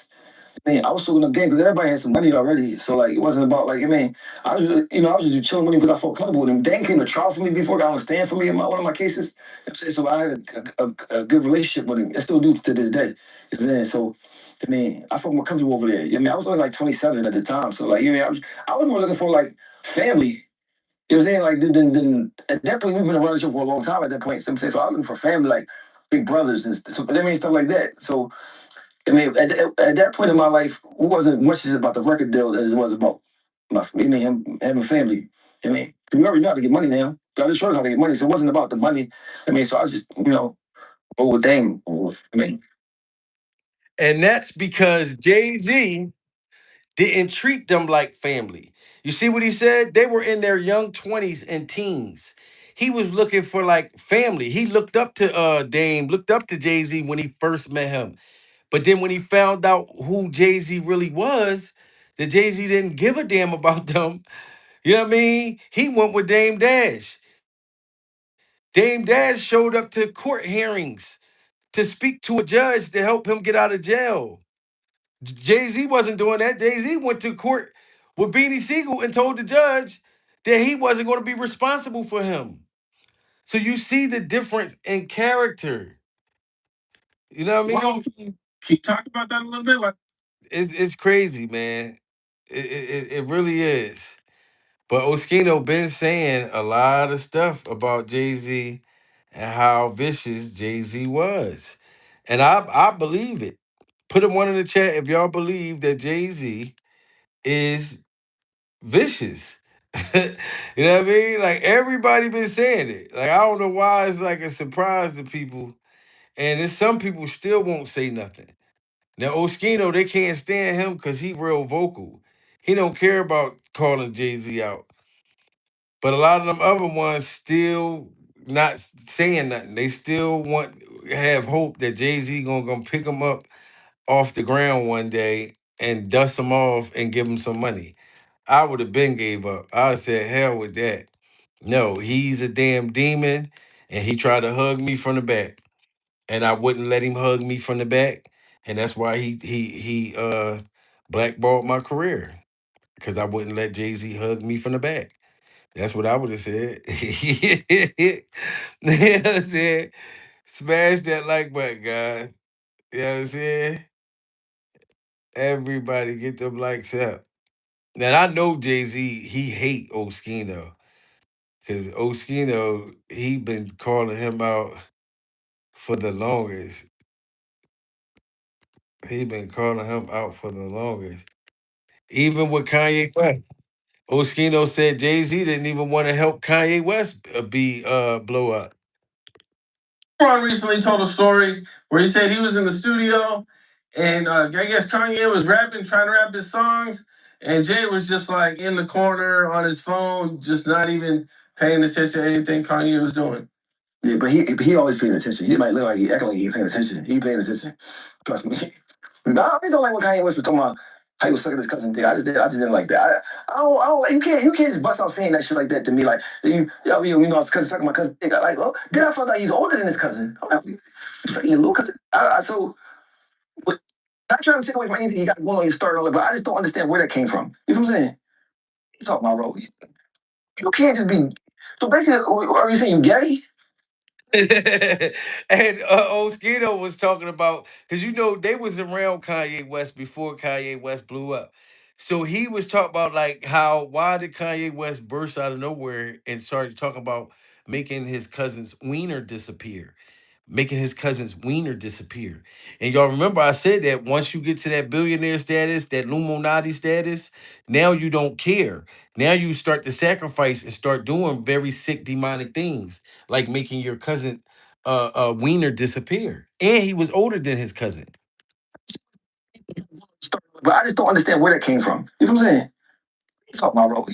I mean, I was soaking up game because everybody had some money already. So like, it wasn't about like I mean, I was just, you know I was just chilling with him because I felt comfortable with him. Dan came to trial for me before, got on the stand for me in one of my cases. You know what I'm saying? So I had a good relationship with him. I still do to this day. You know what I'm saying? So I mean, I felt more comfortable over there. I mean, I was only like 27 at the time. So like, you know, I was more looking for like family. You know what I'm saying? Like then at that point we've been around each other for a long time at that point. So I'm saying so I was looking for family, like big brothers and so I mean stuff like that. So I mean, at that point in my life, it wasn't much as about the record deal as it was about me, him having family. I mean, we already know how to get money now. God shows how to get money, so it wasn't about the money. I mean, so I was just, you know, oh dang. I mean, And that's because Jay-Z didn't treat them like family. You see what he said? They were in their young 20s and teens. He was looking for like family. He looked up to Dame, looked up to Jay-Z when he first met him. But then when he found out who Jay-Z really was, that Jay-Z didn't give a damn about them. You know what I mean? He went with Dame Dash. Dame Dash showed up to court hearings to speak to a judge to help him get out of jail. Jay Z wasn't doing that. Jay Z went to court with Beanie Siegel and told the judge that he wasn't going to be responsible for him. So you see the difference in character. You know what I mean? well, can you talk about that a little bit? Like, It's crazy, man. It really is. But Oskino been saying a lot of stuff about Jay Z and how vicious Jay Z was, and I believe it. Put a one in the chat if y'all believe that Jay Z is vicious. You know what I mean? Like everybody been saying it. Like I don't know why it's like a surprise to people, and then some people still won't say nothing. Now Oskino, they can't stand him because he real vocal. He don't care about calling Jay Z out. But a lot of them other ones still not saying nothing. They still have hope that Jay Z gonna pick them up off the ground one day and dust them off and give them some money. I would have been gave up. I would said hell with that. No, he's a damn demon, and he tried to hug me from the back, and I wouldn't let him hug me from the back, and that's why he blackballed my career because I wouldn't let Jay Z hug me from the back. That's what I would have said. You know what I'm saying? Smash that like button, guys. You know what I'm saying? Everybody get them likes up. Now I know Jay-Z, he hate Oskino. Cause Oskino, he been calling him out for the longest. He been calling him out for the longest. Even with Kanye West. Oskino said Jay-Z didn't even want to help Kanye West be blow up. Ron recently told a story where he said he was in the studio and I guess Kanye was rapping, trying to rap his songs, and Jay was just like in the corner on his phone, just not even paying attention to anything Kanye was doing. Yeah, but he always paying attention. He might look like he acting like he paying attention. He paying attention. Trust me. I just don't like what Kanye West was talking about. How he was sucking his cousin dick. I just didn't like that. I don't. You can't just bust out saying that shit like that to me. Like you know, his cousin sucking my cousin dick. I like, oh, then I found out he's older than his cousin. I'm like, fucking your little cousin. So, but not trying to take away from anything he got going on his start, but I just don't understand where that came from. You know what I'm saying? You talking about, bro? You can't just be. So basically, are you saying you gay? And Oskino was talking about because you know they was around Kanye West before Kanye West blew up. So he was talking about like how why did Kanye West burst out of nowhere and started talking about making his cousin's wiener disappear, making his cousin's wiener disappear. And y'all remember I said that once you get to that billionaire status, that Illuminati status, now you don't care. Now you start to sacrifice and start doing very sick demonic things, like making your cousin Wiener disappear, and he was older than his cousin. But I just don't understand where that came from. You know what I'm saying? Talk about bro.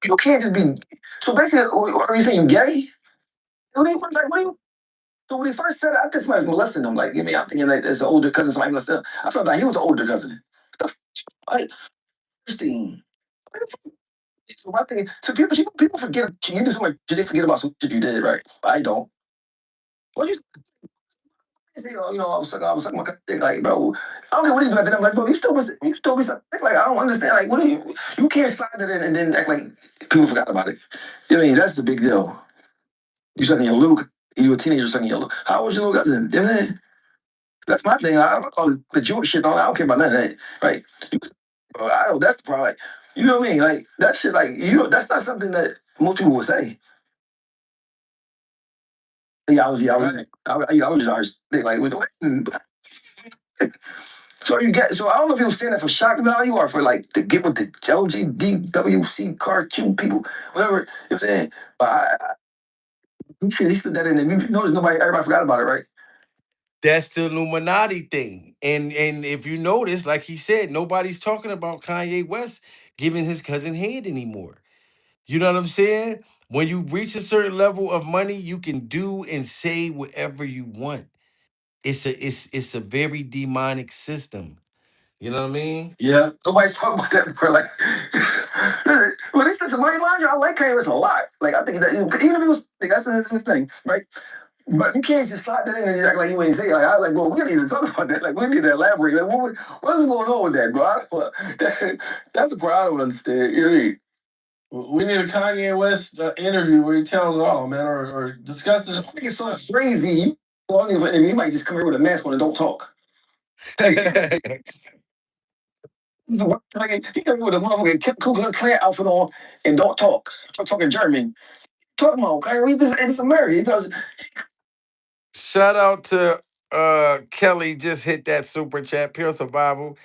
You can't just be. So basically, are you saying you gay? What are you? So when he first said it, I think somebody was molesting him. Like, you mean, I'm thinking like it's an older cousin, somebody molested him. I felt like he was an older cousin. Stuff like interesting. So my thing, so people forget. You do so much, they forget about some shit you did, right? I don't. What you say? I was sucking my dick, like, bro. I don't care what he do after that. I'm like, bro, you still be sucking dick. Like, I don't understand. Like, what do you can't slide it in and then act like people forgot about it. You know what I mean? That's the big deal. You sucking your little, you a teenager sucking your little. How was your little cousin? You know what I mean? That's my thing. I don't all the Jewish shit. I don't care about none of that. Right? I don't. That's the problem. Like, you know what I mean? Like that shit. Like that's not something that most people would say. I was just always think like with the way. So you get. So I don't know if he was saying that for shock value or for like to get with the LGDWC cartoon people, whatever. You know what I'm saying? But he slid that in there. You notice everybody forgot about it, right? That's the Illuminati thing. And if you notice, like he said, nobody's talking about Kanye West giving his cousin head anymore. You know what I'm saying? When you reach a certain level of money, you can do and say whatever you want. It's a very demonic system. You know what I mean? Yeah, nobody's talking about that before. Like, well, this is money laundering. I like Kanye West a lot. Like, I think that even if he was, like, that's his thing, right? But you can't just slide that in and act like you ain't say. Like, I was like, bro, we need to talk about that. Like, we need to elaborate. Like, what is going on with that, bro? That's the part I don't understand. You know what I mean? We need a Kanye West interview where he tells it all, man, or discusses. I think it's so crazy. He might just come here with a mask on and don't talk. So, like, he come with a motherfucking Ku Klux Klan outfit on and don't talk. Start talking German. Talk about okay, we just it's America. He tells Shout out to Kelly, just hit that super chat, pure survival.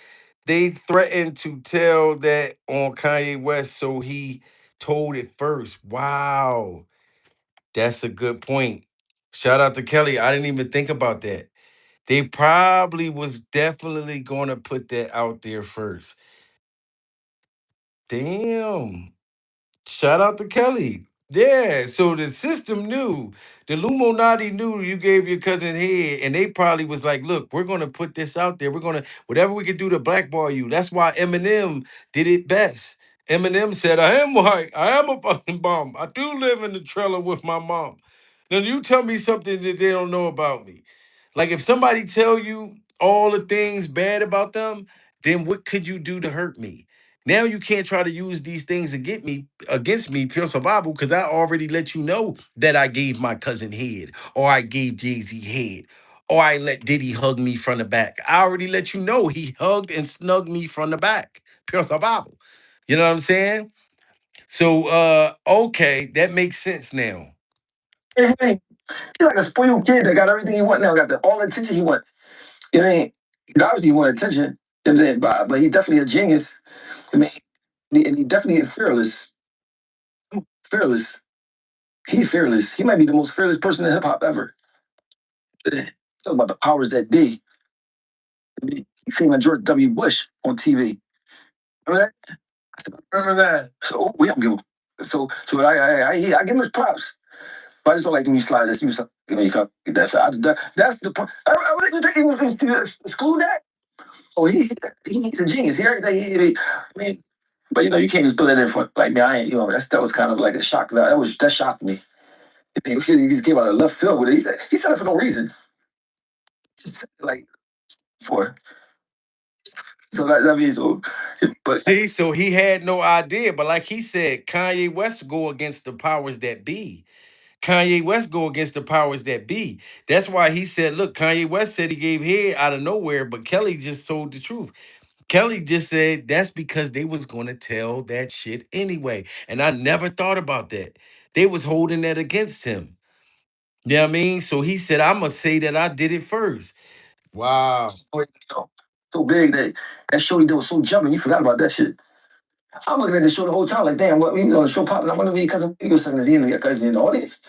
They threatened to tell that on Kanye West, so he told it first. Wow. That's a good point. Shout out to Kelly. I didn't even think about that. They probably was definitely going to put that out there first. Damn. Shout out to Kelly. Yeah, so the system knew, the Illuminati knew you gave your cousin head, and they probably was like, "Look, we're gonna put this out there. We're gonna whatever we can do to blackball you." That's why Eminem did it best. Eminem said, "I am white. I am a fucking bum. I do live in the trailer with my mom." Now you tell me something that they don't know about me. Like if somebody tell you all the things bad about them, then what could you do to hurt me? Now you can't try to use these things against me, pure survival, because I already let you know that I gave my cousin head, or I gave Jay-Z head, or I let Diddy hug me from the back. I already let you know he hugged and snugged me from the back. Pure survival. You know what I'm saying? So okay, that makes sense now. hey, he's like a spoiled kid that got everything he want now, got all the attention he wants. You know what I mean? He obviously want attention. You know what I'm saying? But he's definitely a genius. I mean, and he definitely is fearless. Fearless. He's fearless. He might be the most fearless person in hip hop ever. Talk about the powers that be. He came like George W. Bush on TV. Remember that? Remember that? So we don't give. So I give him his props. But I just don't like when you slide this. You can't. That's the part. Exclude that. Oh, he's a genius. He everything. I mean, but you can't just put that in front. Like me, I ain't. That was kind of like a shock. That shocked me. He just came out of left field with it. He said it for no reason. Just like for. So that means. But See, so he had no idea, but like he said, Kanye West go against the powers that be. Kanye West go against the powers that be. That's why he said, look, Kanye West said he gave head out of nowhere, but Kelly just told the truth. Kelly just said that's because they was going to tell that shit anyway. And I never thought about that. They was holding that against him. You know what I mean? So he said, I'm going to say that I did it first. Wow. so big that show he did was so jumping. You forgot about that shit. I'm looking at the show the whole time, like, damn, what the show popping. I'm gonna be because he was sucking his in the audience.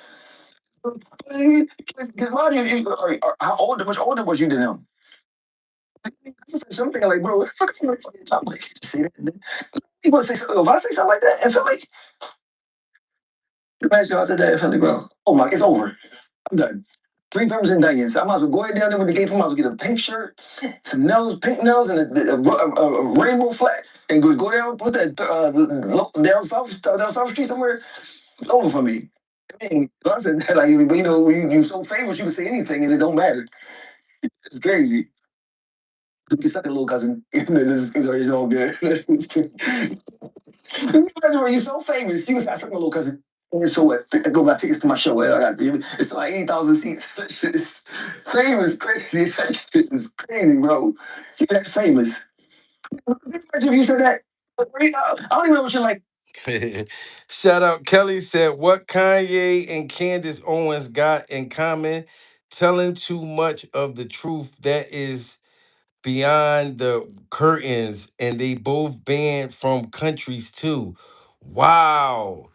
Because why do how old, much older was you than him? Something like, bro, what the fuck is my fucking top? Like, just say that. You gonna say something? If I say something like that in Philly, imagine I said that in Philly, bro. Oh my, it's over. I'm done. Three peppers and onions. I might as well go ahead down there with the gate. I might as well get a pink shirt, some nails, pink nails, and a rainbow flag, and go down, put that down South Street somewhere. It's over for me. I mean, I said that like, but you know, when you so famous, you can say anything and it don't matter. It's crazy. You can suck a little cousin. It's all good. It's crazy. Imagine when you're so famous, you can say, I suck my little cousin. And so what? I go buy tickets to my show. Well, it's like 8,000 seats. That shit is famous, crazy. That shit is crazy, bro. Yeah, that's famous. Imagine if you said that. I don't even know what you're like. Shout out Kelly said, what Kanye and Candace Owens got in common? Telling too much of the truth that is beyond the curtains, and they both banned from countries too. Wow.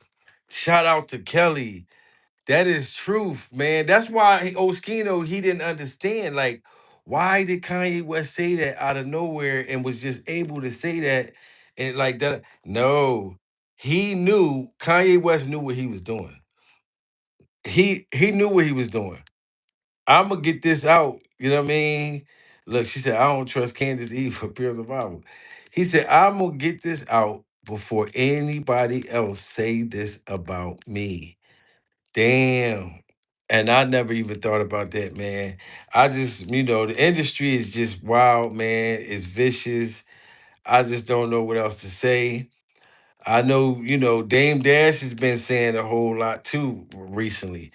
Shout out to Kelly. That is truth, man. That's why Oskino, he didn't understand. Like, why did Kanye West say that out of nowhere and was just able to say that and like that? No, he knew Kanye West knew what he was doing. He knew what he was doing. I'm gonna get this out. You know what I mean? Look, she said, I don't trust Candace Eve for pure survival. He said, I'm gonna get this out before anybody else say this about me. Damn. And I never even thought about that, man. I just, the industry is just wild, man. It's vicious. I just don't know what else to say. I know, Dame Dash has been saying a whole lot too recently.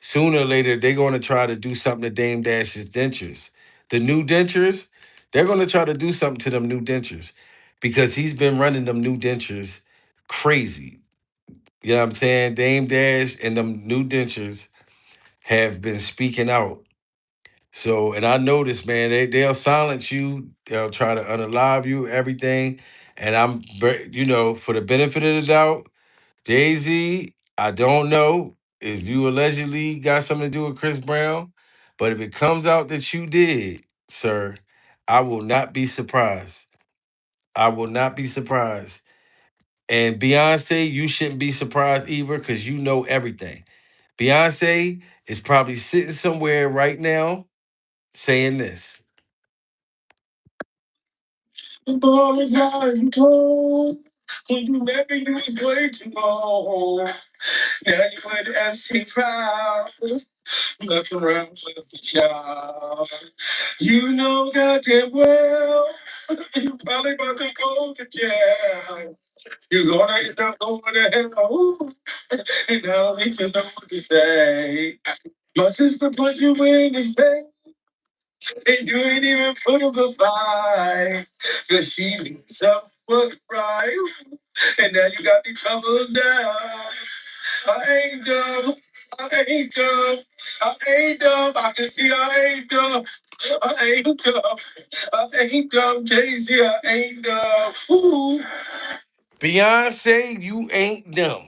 Sooner or later, they're going to try to do something to Dame Dash's dentures. The new dentures, they're going to try to do something to them new dentures because he's been running them new dentures crazy. You know what I'm saying? Dame Dash and them new dentures have been speaking out. So, and I noticed, man, they'll silence you, they'll try to unalive you, everything. And for the benefit of the doubt, Jay Z, I don't know if you allegedly got something to do with Chris Brown, but if it comes out that you did, sir, I will not be surprised. I will not be surprised. And Beyonce, you shouldn't be surprised either because you know everything. Beyonce is probably sitting somewhere right now saying this. The ball is ours, you told. When you met me, you was way too old. Now you in FC Files. Messing around with the child. You know goddamn well. You probably about to go to jail. You're gonna end up going to hell. And I don't even know what to say. My sister put you in the face. And you ain't even put up a fight. Cause she needs something was right. And now you got me covered now. I ain't dumb. I ain't dumb. I ain't dumb. I can see I ain't dumb. I ain't dumb. I ain't dumb. Jay-Z, I ain't dumb. Ooh. Beyonce, you ain't dumb.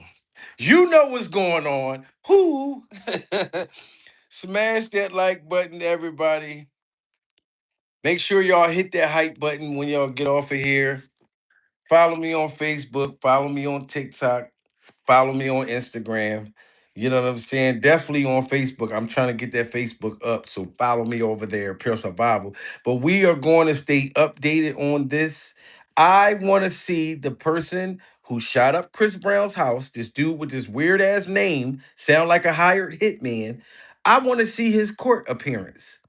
You know what's going on. Who? Smash that like button, everybody. Make sure y'all hit that hype button when y'all get off of here. Follow me on Facebook. Follow me on TikTok. Follow me on Instagram. You know what I'm saying? Definitely on Facebook. I'm trying to get that Facebook up. So follow me over there, Pure Survival. But we are going to stay updated on this. I want to see the person who shot up Chris Brown's house, this dude with this weird ass name, sound like a hired hitman. I want to see his court appearance.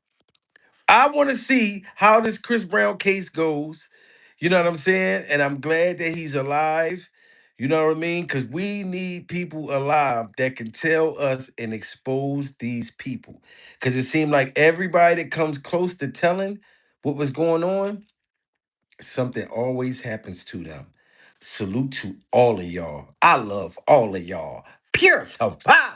I want to see how this Chris Brown case goes. You know what I'm saying? And I'm glad that he's alive. You know what I mean? Because we need people alive that can tell us and expose these people. Because it seemed like everybody that comes close to telling what was going on, something always happens to them. Salute to all of y'all. I love all of y'all. Pure survival.